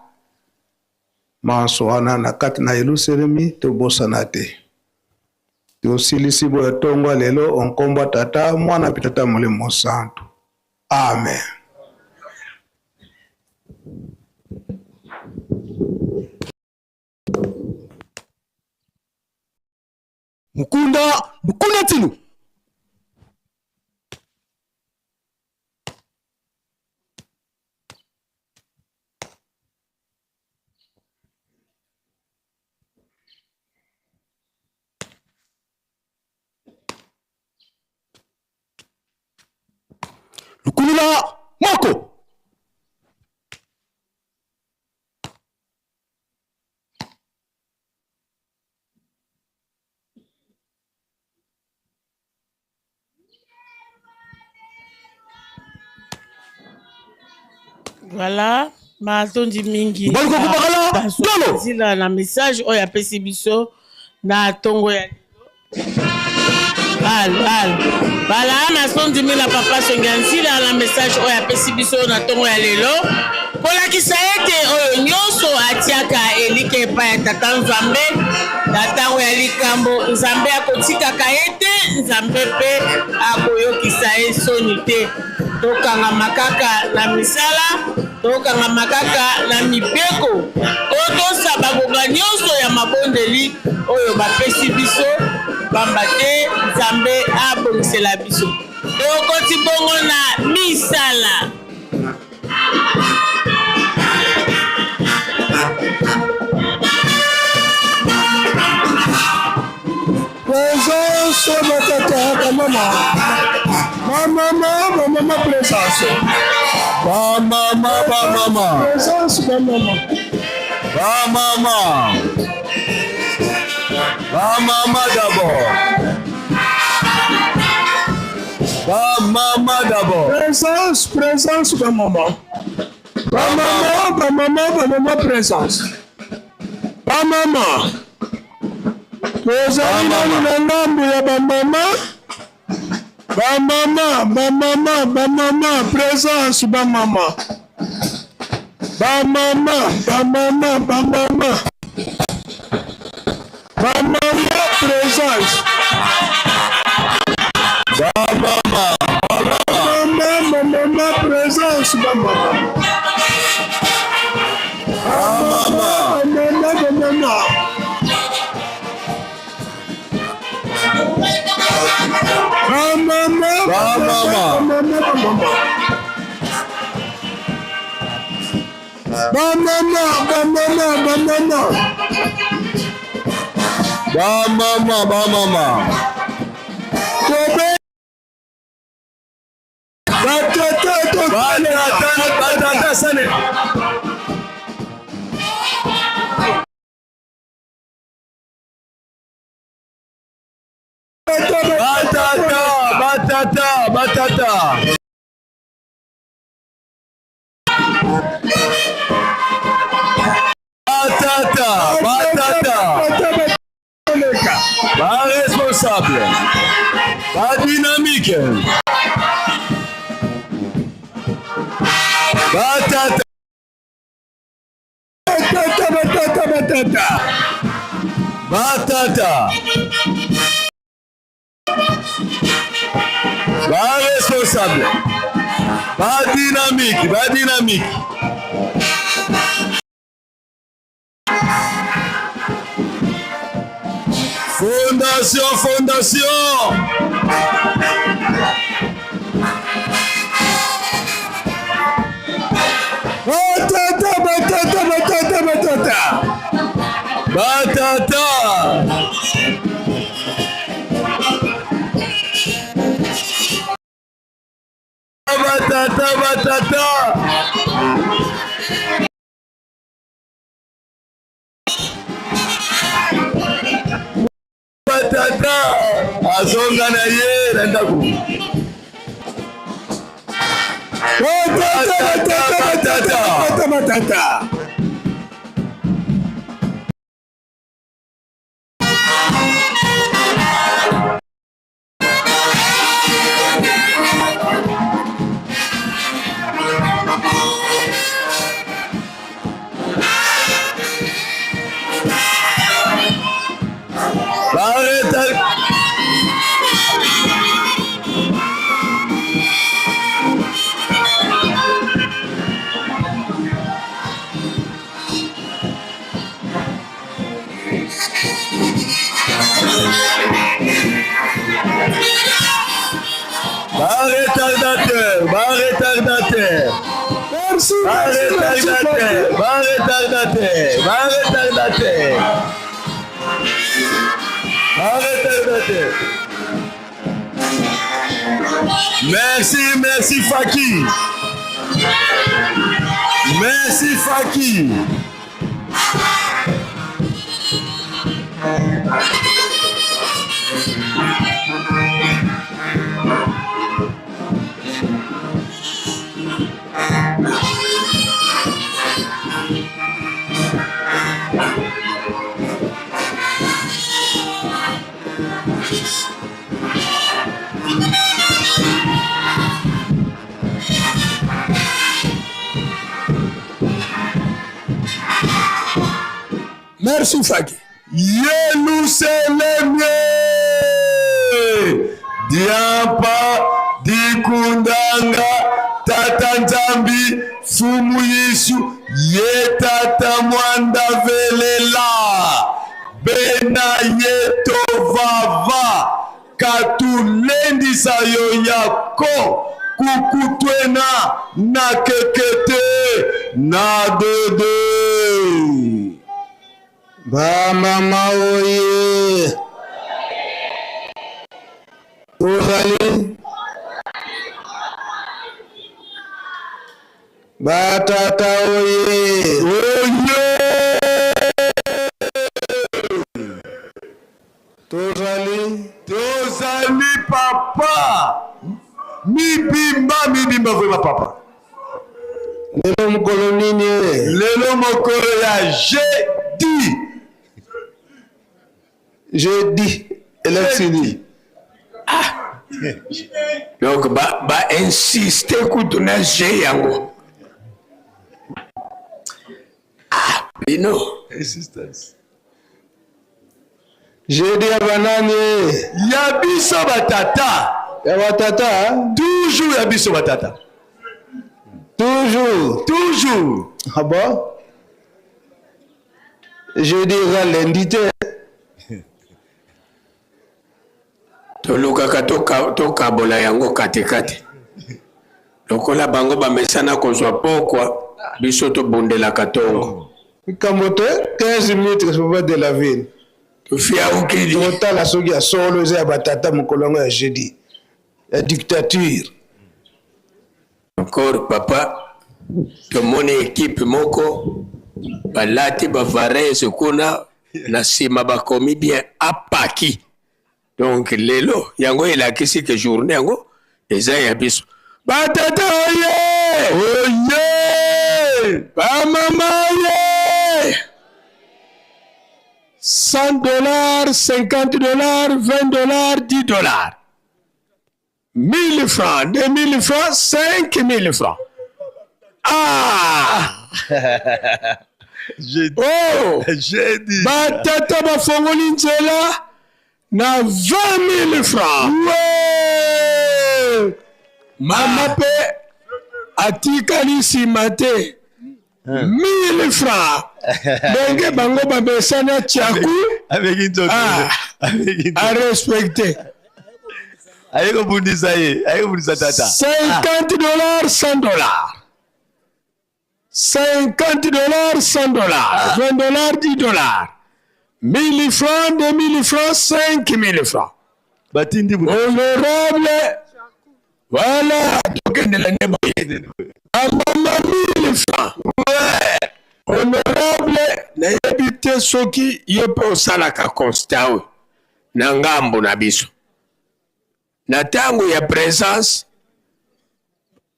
Speaker 8: Manso wana na kati na Yelusalemi tobosana te. Tosilisi boya tongwa lelo onkomba tata mwana pe tata Molimo Santo. Amen.
Speaker 9: Mukunda tinu. Lukulula moko.
Speaker 10: Voilà, matondi mingi.
Speaker 9: Zila
Speaker 10: na message oya pesi biso na tongo ya Bala matondi mila papa Songansila na message oya pesi biso na tongo ya lelo. Kola kisaete oyo nyoso atiaka elike pa ya tata Nzambe. Tata ya likambo Nzambe akotika kaete, Nzambe pe akoyokisa soni te. Tokanga makaka na misala, tokanga makaka na mibeko. Otosa bagonga nyonso ya mabondeli oyo bapesi biso, bamba te Nzambe abongisela biso. Tokoti bongo na misala.
Speaker 8: Présence de tata, maman, présence. Maman. Présence, maman. Maman d'abord. Maman d'abord. Présence, maman. Maman, présence. Maman. Tozali na ngambu ya bamama, présence bamama.
Speaker 9: Bamama présence. Bamama présence. Bamama.
Speaker 11: Pas responsable, pas dynamique. Batata. Pas responsable, pas dynamique. Fondation. Batata. Batata. Azonga na ye nenda ku. Batata. Retardateur. Merci. Merci Faki. Merci Faki. Yerusalemu Diampa Dikundanga Tata Nzambi Fumu Yesu Yetata Mwanda Velela Bena Yeto Vava Katulendi Sayo Yako Kukutwena Na Kekete Na Dede Bamama oye. Uzali. Batata oye. Oye. Tozali papa. Mibimba vrema papa. Lelo mokolo nini? Lelo mokolo ya jeudi, élection.
Speaker 5: Donc, insister que tu n'as jamais. Bino.
Speaker 11: Insistance. J'ai dit à banani. Yabiso batata. Ya batata. Toujours yabiso batata. Toujours. Toujours. Ah bon? Je dirais lundi.
Speaker 5: Tolukaka tokabola yango katekate. Lokola bango bamesana kozwa pokwa biso tobondelaka tongo.
Speaker 11: Kamoto 15 minutes que je peux de la ville.
Speaker 5: Tofia ukidi.
Speaker 11: Totala soki ya solo ya batata mukolongo ya jeudi. La dictature.
Speaker 5: Encore papa, tomoni équipe moko balati bavarese kuna na sima bakomi bien apaki. Donc lelo yango elakisi ke journée yango eza ya biso. Batata oye! Oye! Bamama oye! $100, $50, $20, $10. 1000 francs, 2000 francs, 5000 francs. Ah!
Speaker 11: J'ai dit.
Speaker 5: Batata bafongoli nzela na 20 000 francs. Ouais! Mama pe atikali nsima te 1000 francs. Ndenge bango bamesana tiaku a respecté.
Speaker 11: Ayeko bundisa ye, ayeko bundisa tata.
Speaker 5: $50, $100. $50, $100. $20, $10. 1000 francs, 2000 francs, 5000 francs.
Speaker 11: Batindi
Speaker 5: honorable. Voilà. Amama 1000 francs. Ouais. Honorable. Nayebite soki yepe osalaka constat na ngambo na biso. Na tango ya présence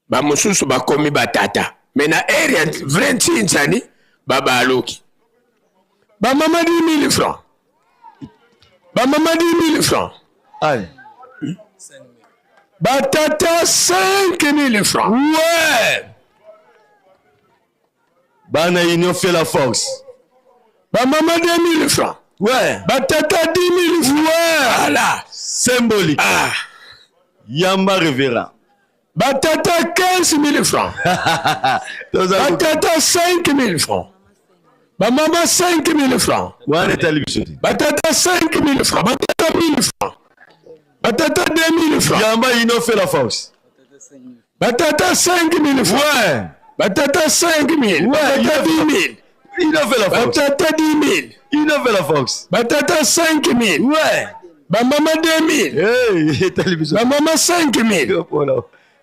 Speaker 5: ba mususu bakomi batata. Mais na area vrai ntsani baba aloki. Ba mama 10 000 francs. Ba mama 10 000 francs.
Speaker 11: Aïe.
Speaker 5: Batata 5 000 francs. Ouais.
Speaker 11: Bana union fait la force.
Speaker 5: Ba mama 2 000 francs.
Speaker 11: Ouais.
Speaker 5: Batata 10 000 francs. Ouais. Voilà.
Speaker 11: Symbolique.
Speaker 5: Ah.
Speaker 11: Yamba révérend.
Speaker 5: Batata 15 000 francs. Batata 5 000 francs. Maman 5 000 francs. Batata 5 000 francs. Batata 1 000 francs. Batata 2 000 francs.
Speaker 11: Yamba il fait la force.
Speaker 5: Batata 5 000 francs. Ouais. Batata 5 000. Ouais. Batata 10 000.
Speaker 11: Il a fait la force.
Speaker 5: Batata 10 000.
Speaker 11: Il a fait la force.
Speaker 5: Batata 5 000. Ouais. Maman 2 000.
Speaker 11: Hey,
Speaker 5: maman 5 000.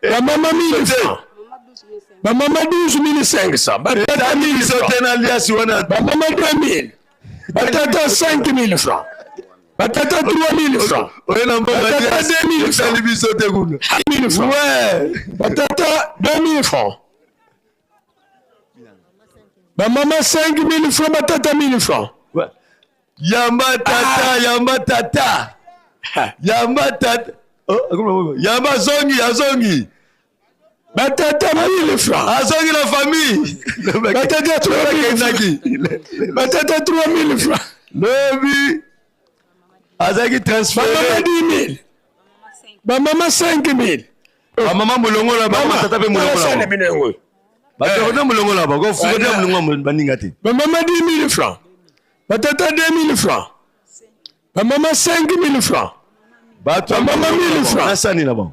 Speaker 5: Maman 1000 francs. Maman 12 500. Batata 1000 francs. Maman 2000. Batata 5 000 francs. Batata 3 000 francs. Batata 2 000 francs. 1 000 francs. Ouais. Batata 2 000 francs. Maman 5 000 francs. Batata 1 000 francs.
Speaker 11: Yamba tata, yamba tata. Yamba tata. Oh, yamba zongi, azongi.
Speaker 5: Batata 1000 francs.
Speaker 11: Azongi la famille.
Speaker 5: Batata 3 000 francs. Batata 3 000 francs.
Speaker 11: Lebi. Azaki transféré.
Speaker 5: Maman 5 000.
Speaker 11: Maman mulongo la ba tata pe mulongo la. Batata mulongo la ba. Go fuko de mulongo baningati.
Speaker 5: Maman 10 000 francs. Batata 2 000 francs. Maman 5 000 francs. Maman 1000 francs.
Speaker 11: Nasani là-bas.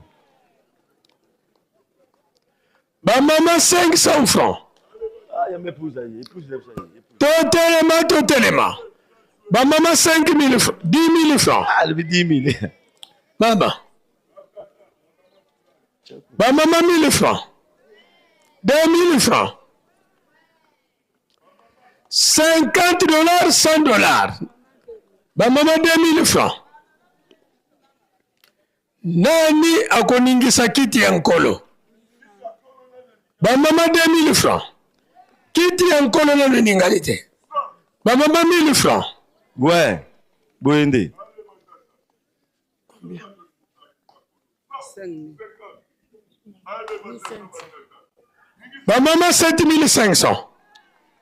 Speaker 5: Maman 500 francs.
Speaker 11: Ah, y'a mes épouse.
Speaker 5: Totalement. Maman 5 000 francs. 10 000 francs.
Speaker 11: Ah, le 10 000.
Speaker 5: Maman. Maman 1000 francs. 2 000 francs. $50, $100. Maman 2 000 francs. Nani akoningisa kiti ya nkolo? Maman 2 000 francs. Kiti ya nkolo na ningalite. Maman 1 000 francs.
Speaker 11: Ouais. Boende.
Speaker 5: Combien? 5 000. Maman 7 500.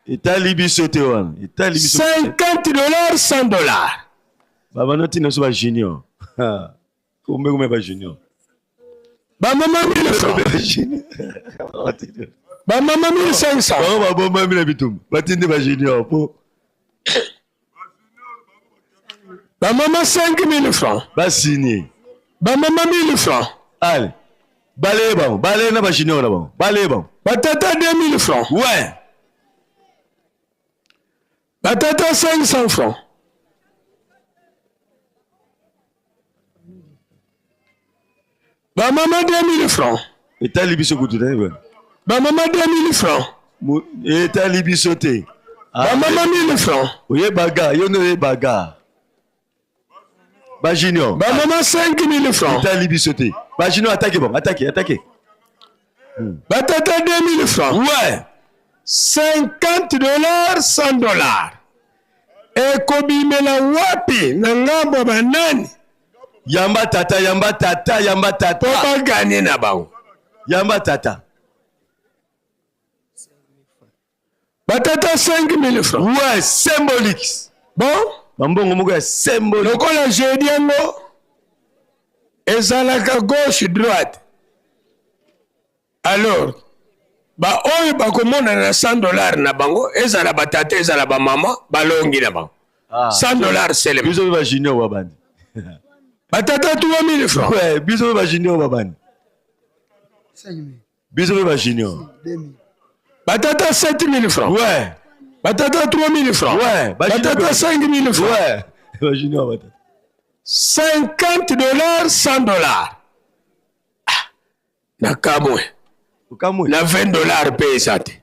Speaker 11: etali biso te wana etali biso
Speaker 9: $50 $100.
Speaker 11: babanotina so ba junior kumbe ba junior
Speaker 9: Bamama 1000 francs. Bamama 1500.
Speaker 11: bango babombami na bitumba batindi ba junior po
Speaker 9: Bamama 5000 francs.
Speaker 11: basigné
Speaker 9: Bamama 1000 francs.
Speaker 11: allez balaye na ba junior na bango balaye bango
Speaker 9: Batata 2000 francs.
Speaker 11: ouais
Speaker 9: Batata 500 francs. Bamama 2000 francs.
Speaker 11: etali biso kutu te bwana
Speaker 9: Bamama 2000 francs.
Speaker 11: etali biso te
Speaker 9: Bamama 1000 francs.
Speaker 11: oyebaga yo nde oyebaga ba junior
Speaker 9: Bamama 5000 francs.
Speaker 11: etali biso te ba junior attaque bon attaque
Speaker 9: Batata 2000 francs.
Speaker 11: ouais
Speaker 9: $50 $100. Ekobimela wapi na ngambo ya banani?
Speaker 11: yamba tata
Speaker 9: Po baganye na bango.
Speaker 11: yamba tata
Speaker 9: Batata 5000 francs.
Speaker 11: ouais symbolique
Speaker 9: Bon,
Speaker 11: bambongo moko ya symbolique
Speaker 9: lokola jeudi yango ezalaka gauche droite. Alors, ba oyo bakomona na $100 na bango ezala batata ezala ba mama balongi na bango. $100 selema.
Speaker 11: biso ba junior babandi
Speaker 9: Batata 3000 francs.
Speaker 11: ouais biso ba junior babandi biso ba junior
Speaker 9: Batata 7000 francs.
Speaker 11: ouais
Speaker 9: Batata 3000 francs.
Speaker 11: ouais
Speaker 9: Batata 5000 francs.
Speaker 11: ouais ba junior batata
Speaker 9: $50 $100. Na kamwe.
Speaker 11: kamwe
Speaker 9: Na $20 pe esate.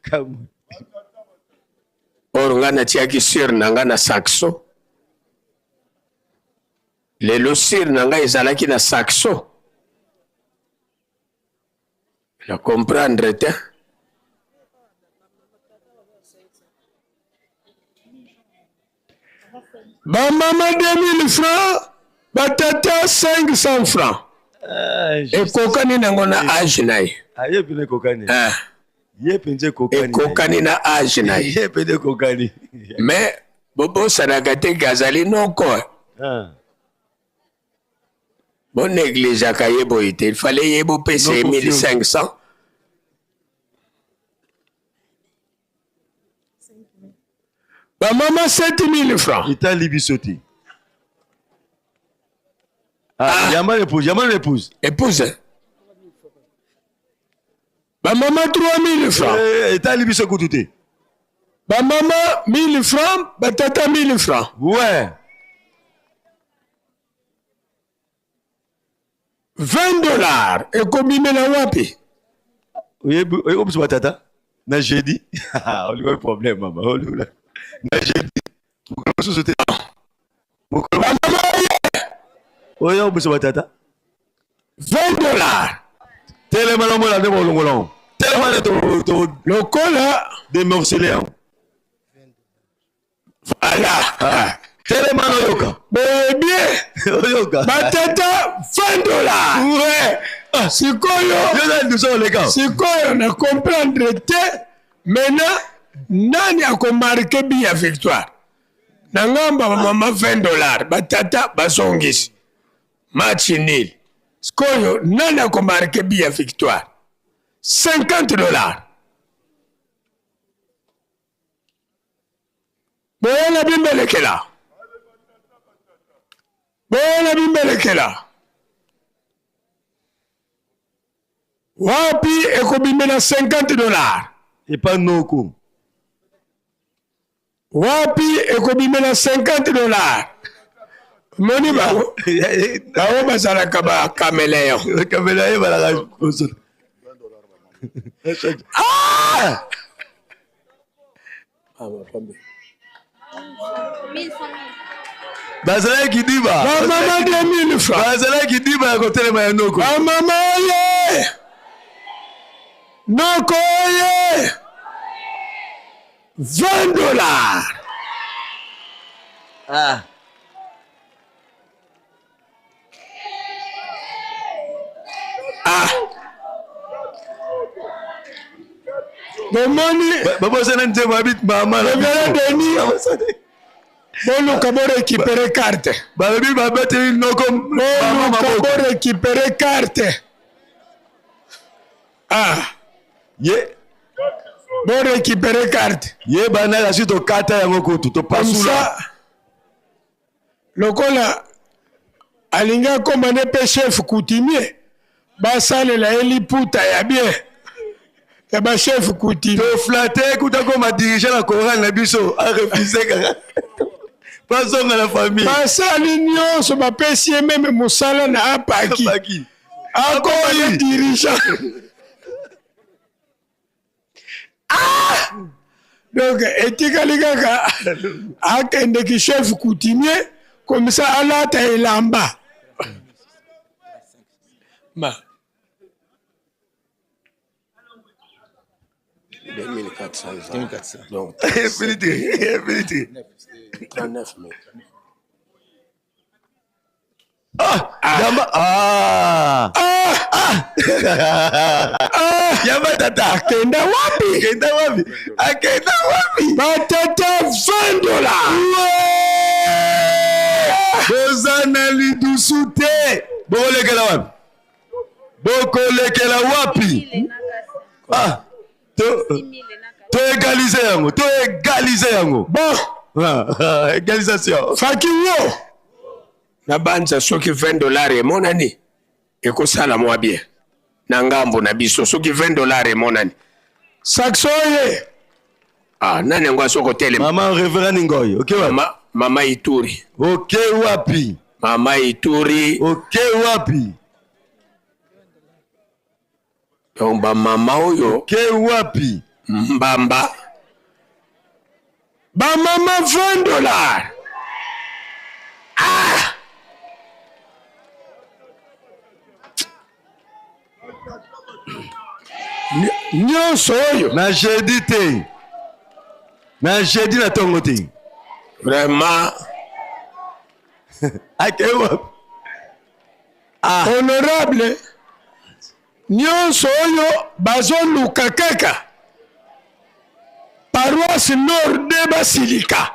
Speaker 11: kamwe
Speaker 9: Or nga natiaki sir na nga na saxo. Lelo sir na nga ezalaki na saxo. La comprendre te. Bamama 2000 francs, batata 500 francs. Ekokani nango na age na ye.
Speaker 11: aye pene kokani ye penze kokani
Speaker 9: Ekokani na age na ye.
Speaker 11: ye pene kokani
Speaker 9: Mais bobo sanagate gazali noko. Bon négligeaka ye boye te. Il fallait ye bo pese 1500. Bamama 7000 francs.
Speaker 11: etali biso te yamba l'épouse
Speaker 9: Épouse. Bamama 3000 francs.
Speaker 11: etali biso kutu te
Speaker 9: Bamama 1000 francs, batata 1000 francs.
Speaker 11: ouais
Speaker 9: $20 ekobimela wapi?
Speaker 11: oyekobiso batata na jeudi olingo problème mama olula na jeudi mokolo mosusu te oyo obiso batata
Speaker 9: $20.
Speaker 11: telema na mona nde bolongola telema nde
Speaker 9: lokola
Speaker 11: démorcelé
Speaker 9: voilà
Speaker 11: telema na oyoka
Speaker 9: bien
Speaker 11: oyoka
Speaker 9: batata $20.
Speaker 11: ouais
Speaker 9: sikoyo na comprendre te. Maintenant nani akomarke bi ya victoire na ngamba mama $20 batata bazongisi match nil. Sikoyo nani akomarke bi ya victoire $50. Boyana bimbelekela wapi ekobimela $50
Speaker 11: epa noko
Speaker 9: wapi ekobimela $50 moni bango bazalaka bakameleon
Speaker 11: kameleon balaka kosona bazalaki diba
Speaker 9: bamama 2000 francs
Speaker 11: bazalaki diba ya kotelema ya noko
Speaker 9: bamama ye noko ye $20.
Speaker 10: Bomoni.
Speaker 11: Baba sana nzembo habite mama.
Speaker 10: Révérend Denis. Boluka bo récupérer carte.
Speaker 11: Babi babete noko.
Speaker 10: Boluka bo récupérer carte. Ah.
Speaker 11: Ye.
Speaker 10: Bo récupérer carte.
Speaker 11: Ye bana la suite au kata yango kutu to pasula.
Speaker 10: Lokola alinga komane pe chef coutumier. Basalela eliputa ya bien. Ya ba chef coutumier.
Speaker 11: To flatter kuta ko ma diriger la chorale na biso a refuser kaka. Passons à la famille.
Speaker 10: Basali nyonso bapesi même musala na apaki. Ako le dirigeant. Ah! Donc etikali kaka akende ki chef coutumier comme ça alata elamba. Ma
Speaker 5: 2400. Donc,
Speaker 11: infinité.
Speaker 5: 39 000.
Speaker 11: Yamba tata.
Speaker 10: Akenda wapi? Batata $20.
Speaker 11: Bozana lidusute. Bokolekela wapi? Bokolekela wapi? To égaliser yango.
Speaker 10: Bon.
Speaker 11: Égalisation.
Speaker 10: Fakiwo.
Speaker 5: Na banza soki $20 monani. Eko sala mwa bien. Na ngambo na biso soki $20 monani.
Speaker 10: Saksoye.
Speaker 5: Ah, nani ngwa soko tele.
Speaker 11: Mama Reverend Ngoy. OK wapi?
Speaker 5: Mama Ituri.
Speaker 11: OK wapi?
Speaker 5: Mama Ituri.
Speaker 11: OK wapi?
Speaker 5: Yomba mama oyo.
Speaker 11: OK wapi?
Speaker 5: Mbamba.
Speaker 10: Ba mama $20.
Speaker 5: Ah!
Speaker 10: Nyonso oyo.
Speaker 11: Na jeudi te. Na jeudi na tongo te.
Speaker 5: Vraiment.
Speaker 11: Akewa.
Speaker 10: Honorable. Nyonso oyo bazoluka kaka. Paroisse Nord de Basilika.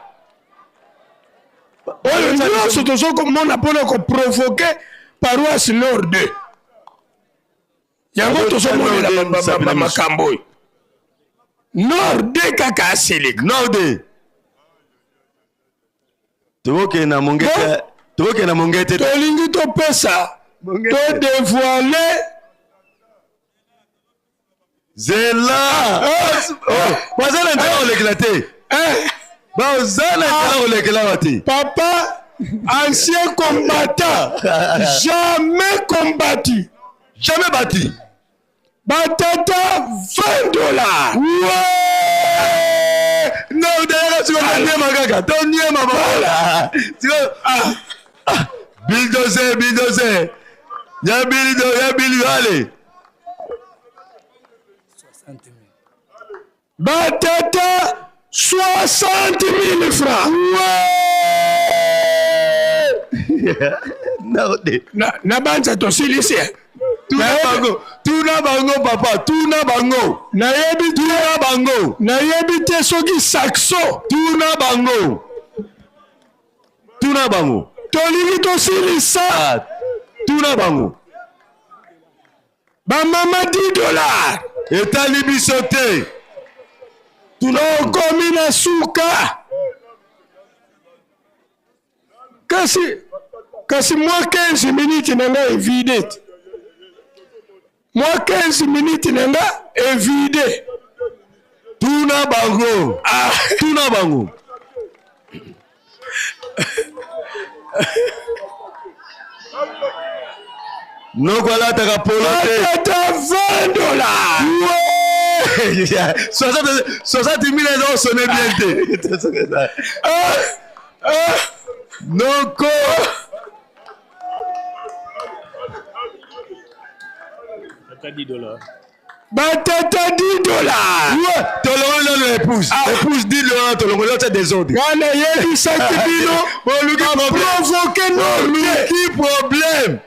Speaker 10: Oyo nyonso tozokomona mpona koprovoke paroisse Nord 2. Yango tozomonela makambo oyo. Nord 2 kaka asilika.
Speaker 11: Nord 2. Toke na mongete.
Speaker 10: Tolingi topesa. To dévoiler.
Speaker 11: Zela. Wazana ndio olekilate. Bazana ndio olekilate.
Speaker 10: Papa, ancien combattant, jamais combattu.
Speaker 11: Jamais battu.
Speaker 10: Batata $20.
Speaker 11: Ouais! Non, d'ailleurs, tu vas venir ma gaga. Ton nier ma bola. Tu vas. Bulldozer. Ya Billy, allez.
Speaker 10: Batata 60 000 francs.
Speaker 11: Ouais!
Speaker 10: Na banza tosilisi.
Speaker 11: Tuna bango papa, tuna bango.
Speaker 10: Nayebi te soki saxo.
Speaker 11: Tuna bango.
Speaker 10: Tolingi tosilisa.
Speaker 11: Tuna bango.
Speaker 10: Ba mama $10.
Speaker 11: Etali biso te.
Speaker 10: Tokomi na suka. Kasi moi 15 minutes nanga evide. Moi 15 minutes nanga evide.
Speaker 11: Tuna bango. Tuna bango. Noko alataka polo te.
Speaker 10: Batata $20.
Speaker 11: Ouais! 60 000 euros sonne bien te. Noko.
Speaker 10: Batata $10.
Speaker 11: Ouais! Tolongo l'épouse. Épouse $10, tolongo c'est des ordres.
Speaker 10: Wana yebi sakibino. Provoquer
Speaker 11: Qui problème?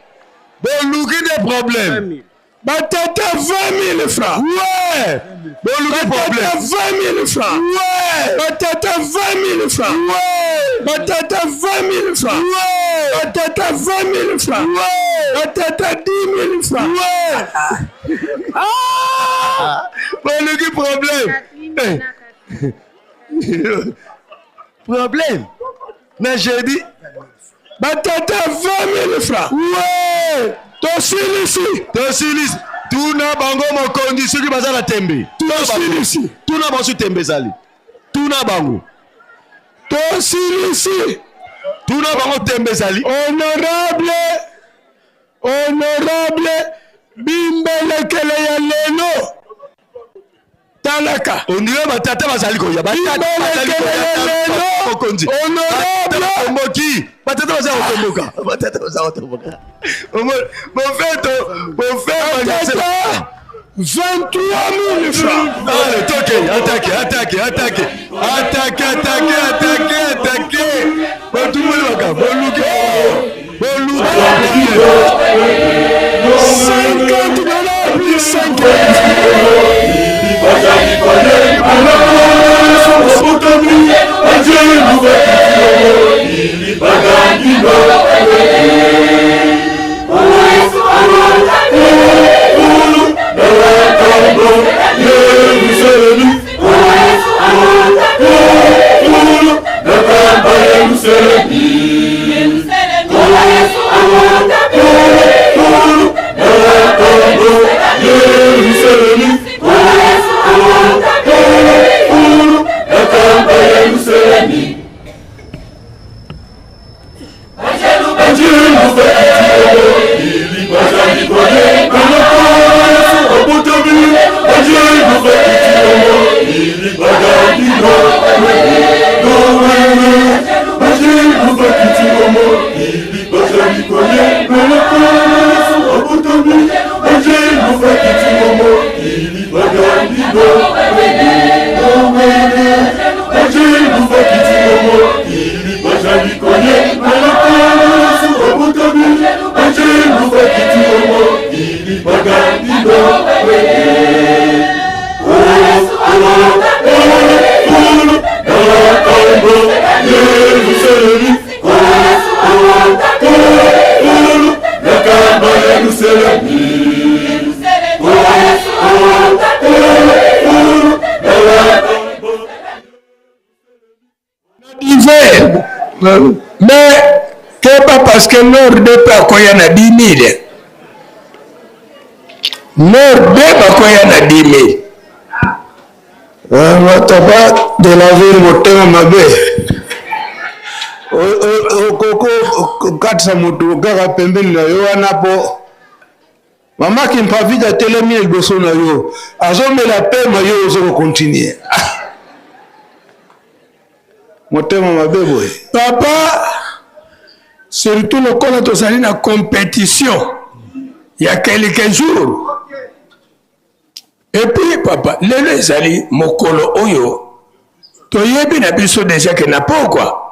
Speaker 11: Bon, look des problèmes.
Speaker 9: Batata 20 000 francs.
Speaker 11: Ouais.
Speaker 9: Batata 20 000 francs.
Speaker 11: Ouais.
Speaker 9: Batata 20 000 francs.
Speaker 11: Ouais.
Speaker 9: Batata 20 000 francs.
Speaker 11: Ouais.
Speaker 9: Batata 20 000 francs.
Speaker 11: Ouais.
Speaker 9: Batata 10 000 francs.
Speaker 11: Ouais. Ah. Bon, problème. Problème. Mais j'ai dit.
Speaker 9: Batata 20 000 francs.
Speaker 11: Ouais.
Speaker 9: Tosilisi.
Speaker 11: Tuna bango mokondi soki bazala tembe.
Speaker 9: Tosilisi.
Speaker 11: Tuna bango tembe zali. Tuna bango.
Speaker 9: Tosilisi.
Speaker 11: Tuna bango tembe zali.
Speaker 9: Honorable Bimbelekele ya lelo. Talaka.
Speaker 11: Ondire batata bazali koya.
Speaker 9: Bimbelekele ya lelo. Honorable
Speaker 11: Omoki. Batata bazali kotomboka. Mon frère.
Speaker 9: 23 000 francs.
Speaker 11: Allez, toquez, attaquez. Tout le monde va bon
Speaker 9: 50 $ plus 50. Mais c'est pas parce que Nord de pas koya na 10 000. Nord de pas koya na 10 000.
Speaker 8: Wataba de la ville motema mabe. Koko katsa mutu kaka pembeni na yo wana po. Mama ki mpavida telemi liboso na yo. Azomela pema yo ozo continuer. Motema mabe boy.
Speaker 9: Papa, surtout le colon tozali na compétition. Il y a quelques jours. Et puis papa, lelo ezali mokolo oyo toyebi na biso déjà que na pokwa.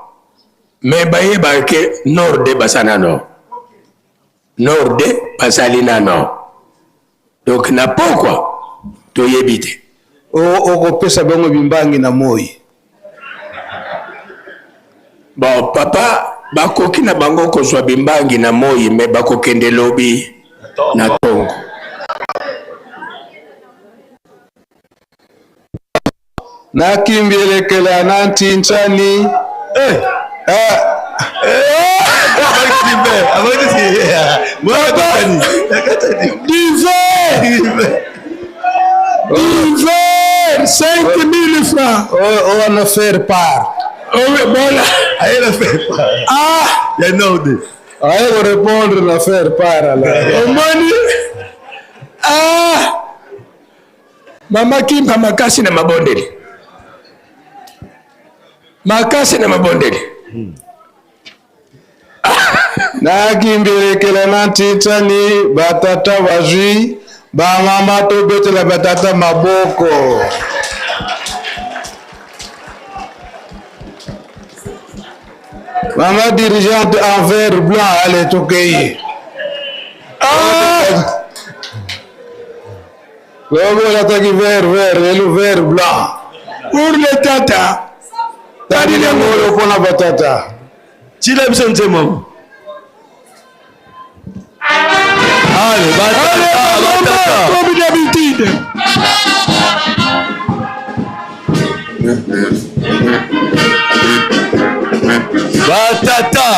Speaker 9: Mais bayeba ke nord de basana no. Nord de basali na no. Donc na pokwa toyebi te.
Speaker 8: O pesa bango bimbangi na moi.
Speaker 9: Bon papa bakoki na bango kozwa bimbangi na moi mais bakokende lobi na tongo.
Speaker 8: Nakimbielekela nanti nchani.
Speaker 9: Diver 5 000 francs.
Speaker 8: On va nous faire part.
Speaker 9: Voilà.
Speaker 11: Allez le faire part.
Speaker 9: Ah,
Speaker 11: il y a un ordre.
Speaker 8: Allez vous répondre la faire part alors.
Speaker 9: Ah. Mama kimba makasi na mabondeli. Makasi na mabondeli.
Speaker 8: Nakimbielekela nanti tani batata wazwi ba mama to betela batata maboko. Maman dirigeante en vert blanc, elle est ok.
Speaker 11: Logo attaque vert, vert, blanc.
Speaker 9: Pour le tata.
Speaker 11: Tadi ngolo pona batata.
Speaker 9: Chila bisonte mom.
Speaker 11: Allez, batata.
Speaker 9: Comme d'habitude.
Speaker 11: Batata.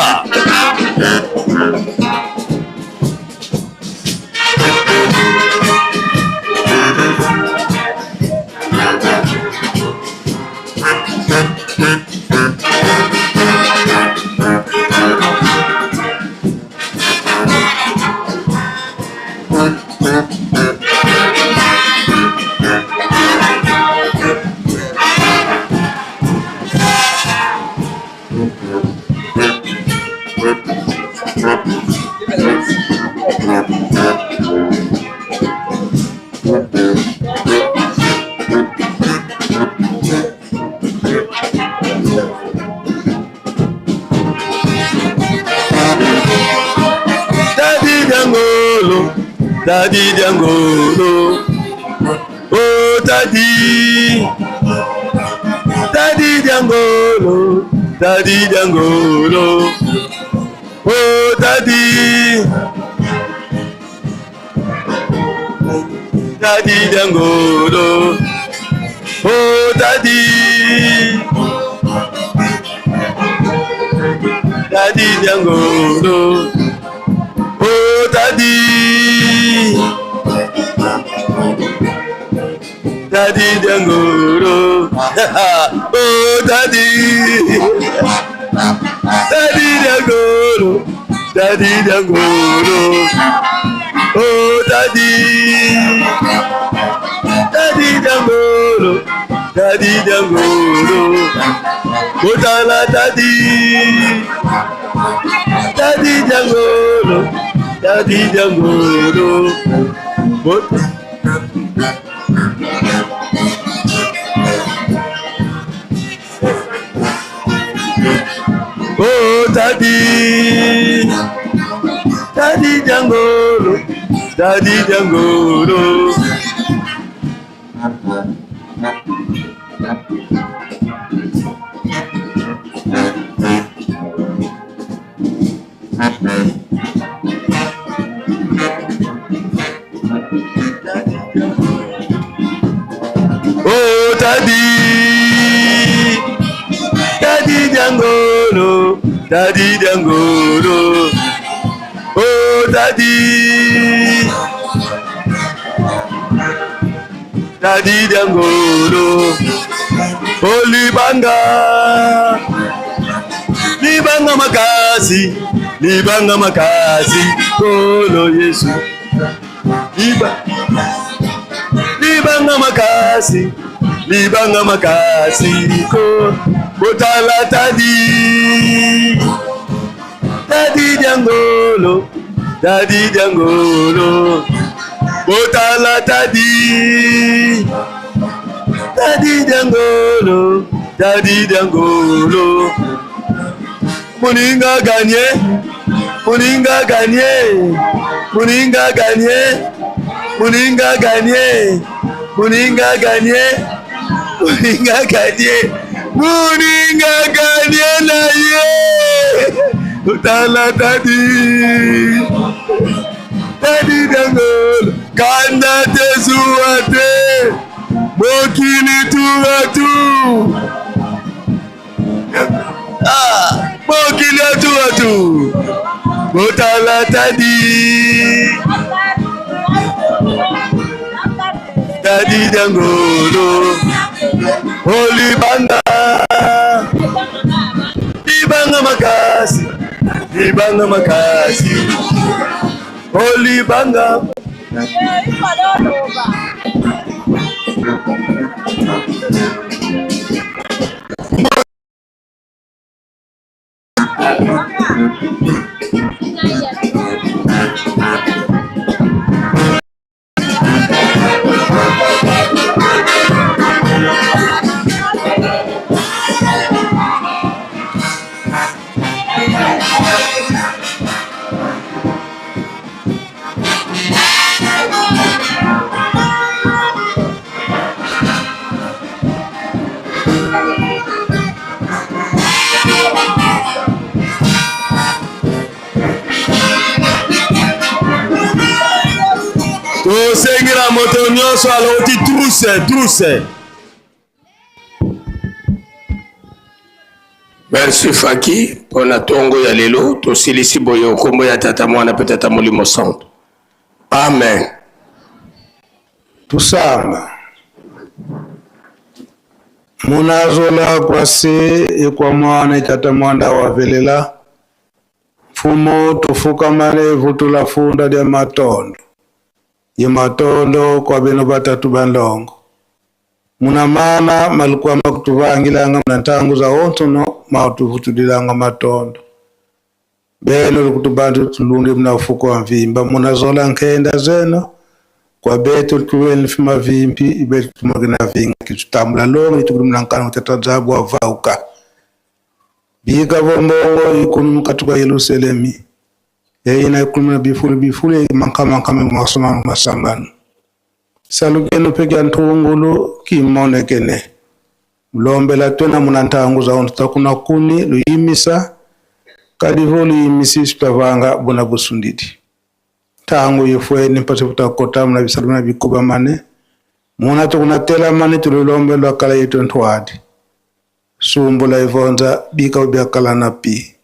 Speaker 11: Daddy Dangolo, oh Daddy, Daddy Dangolo, Daddy Dangolo, oh Daddy, Daddy Dangolo, oh Daddy, Daddy Dangolo, oh Daddy. Daddy Dangolo, oh Daddy, Daddy Dangolo, Daddy Dangolo, oh Daddy, Daddy Dangolo, Daddy Dangolo, Botala Daddy, Daddy Dangolo, Daddy Dangolo, oh Daddy, Daddy Dangolo, Daddy Dangolo. Oh Daddy, Daddy Dangolo, Daddy Dangolo, oh Daddy, Daddy Dangolo, oh Libanga, Libanga makasi, Libanga makasi, Kolo Yesu, Libanga makasi, Libanga makasi, ko Botala Daddy, Daddy Dangolo, Daddy Dangolo, Botala Daddy, Daddy Dangolo, Daddy Dangolo, Moninga gagné, Moninga gagné, Moninga gagné, Moninga gagné, Moninga gagné, Moninga gagné, Moninga gagné na ye. Botala Daddy, Daddy Dangolo, Kanda Tezuate, Mokili Turatu, ah, Mokili Turatu, Botala Daddy, Daddy Dangolo, Holy Banga, Libanga makasi, Libanga makasi, Holy Banga. tosengela moto nyonso aloti truse.
Speaker 5: Merci Faki pona tongo ya lelo tosilisi boye kombo ya tata mwana pe tata molimo santo. Amen.
Speaker 8: Tusanga munazola kwase ekwa mwana itata mwanda wavelela mfumo tufukamane vutula funda lya matondo ye matondo kwa beno batatu bandongo muna mana malikuwa makutuvangilanga muna ntangu za ontono mautuvutulilanga matondo beno likutubantu tulungi muna ufuko wa mvimba munazola nkenda zeno kwa beto tuwele fima vimpi ibeto tumagina vinga kitutambula longo itukulumula nkana utatazabu wa vauka bika vombongo ikunu mkatuka Yerusalemi ina ikulumuna bifuli mankama mwasoma masambano salugeno peke antungulu kimone kene mlombela twena munantangu za onto takuna kuni luyimisa kadivo luyimisi sutavanga bona busunditi tangu yefweni mpase kutakota muna bisaluna bikuba mane muna tukuna tela mane tulilombelwa kala yetu ntwadi sumbula ivonza bika ubiakala na pi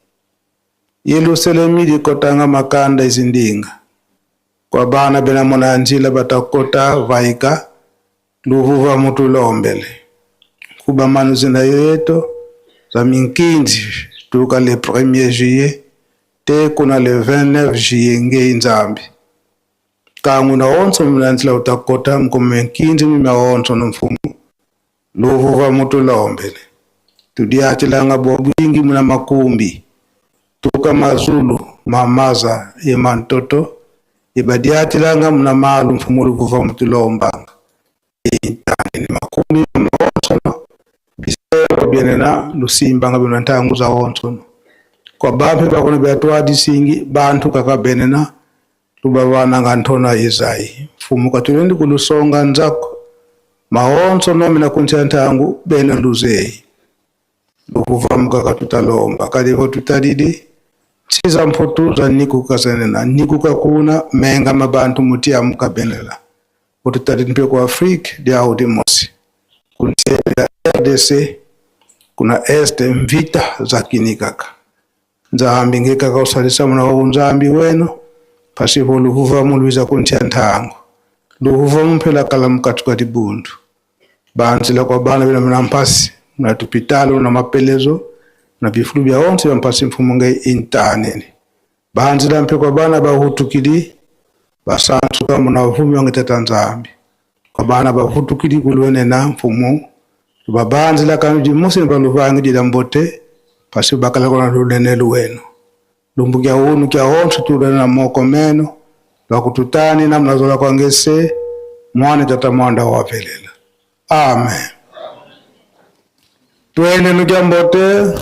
Speaker 8: Yerusalemi dikotanga makanda izindinga kwa bana bena muna anjila batakota vaika luvuva mutu lombele kuba manu zina yeto za minkinzi tuka le 1er juillet te kuna le 29 juillet nge nzambi kangu na onso mnanzila utakota mkume nkinzi mime onso na mfumu luvuva mutu lombele tudiatilanga bobwingi muna makumbi tuka mazulu mamaza ye mantoto ibadiatilanga muna malu mfumu luvuva mutu lombanga ni makumbi onso bisero bienena lusimbanga bina ntangu za onso kwa bape bakona beatwadi singi bantu kaka benena lubavana ngantona Yesai mfumu katulendi kulusonga nzako maonso nomina kuncha ntangu bena luzei lukuvamuka katutalomba kalivo tutalidi chiza mputu za nikuka senena nikuka kuna menga mabantu mutia muka benela ututalidi mpio kwa Afrika dia audimosi kunchela RDC kuna este mvita za kinikaka nzambi ngekaka usalisa muna unzambi wenu pasipo luhuva muluiza kuncha ntango luhuva mpela kala mkatukati bundu banzila kwa bana bila mnampasi na tupitalo na mapelezo na bifulu bya onse bampasi mfumu ngai intanene banzila mpe kwa bana bahutukili basansuka muna uvumi wangetata nzambi kwa bana bahutukili kulwene na mfumu babanzila kanuji musi baluvangi dila mbote pasipo bakala kona lulene luweno lumbukia unu kia onsu tulene na moko meno wakututani na mnazola kwa ngese mwane tata mwanda wavelela. Amen. Tuende nukia mbote.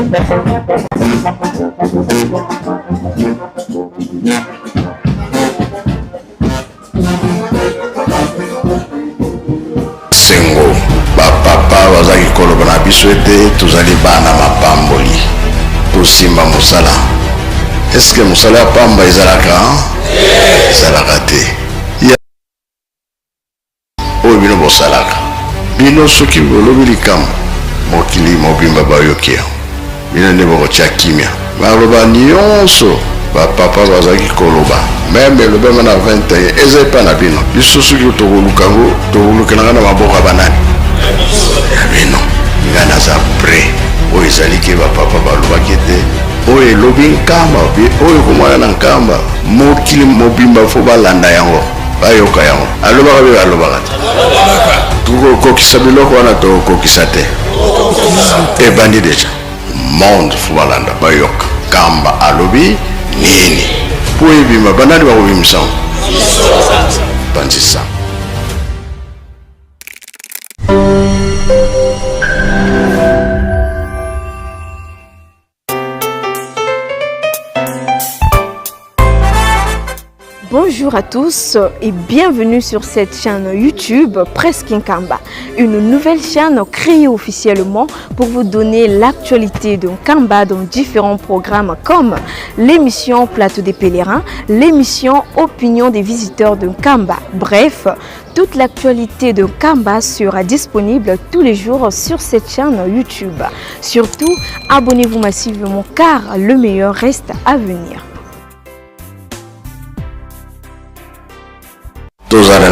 Speaker 7: Sengo bapapa bazaki koloba na biso ete tozali bana mapamboli kosimba mosala. Eske mosala ya pamba ezalaka ezalaka te oyo bino bosalaka. Bino soki bolobi likambo mokili mobimba bayoki yango, bino nde bokotia kimia. Baloba nyonso bapapa bazalaki koloba meme elobema na 21 eza epa na bino. Biso soki tokoluka yango tokolukelanga na maboko ya banani ya bino. Nga naza pre oyo ezali ke bapapa balobaki ete oyo elobi nkamba oyo komwana na nkamba mokili mobimba fo balanda yango bayoka yango. Alobaka be balobaka te tokokokisa biloko wana tokokokisa te ebandi deja monde fo balanda bayoka nkamba alobi nini po ebima banani bakobimisa ngo bandisa.
Speaker 12: Bonjour à tous et bienvenue sur cette chaîne YouTube Presque Nkamba, une nouvelle chaîne créée officiellement pour vous donner l'actualité de Nkamba dans différents programmes comme l'émission Plateau des pèlerins, l'émission Opinion des visiteurs de Nkamba. Bref, toute l'actualité de Nkamba sera disponible tous les jours sur cette chaîne YouTube. Surtout, abonnez-vous massivement car le meilleur reste à venir.
Speaker 7: Tozala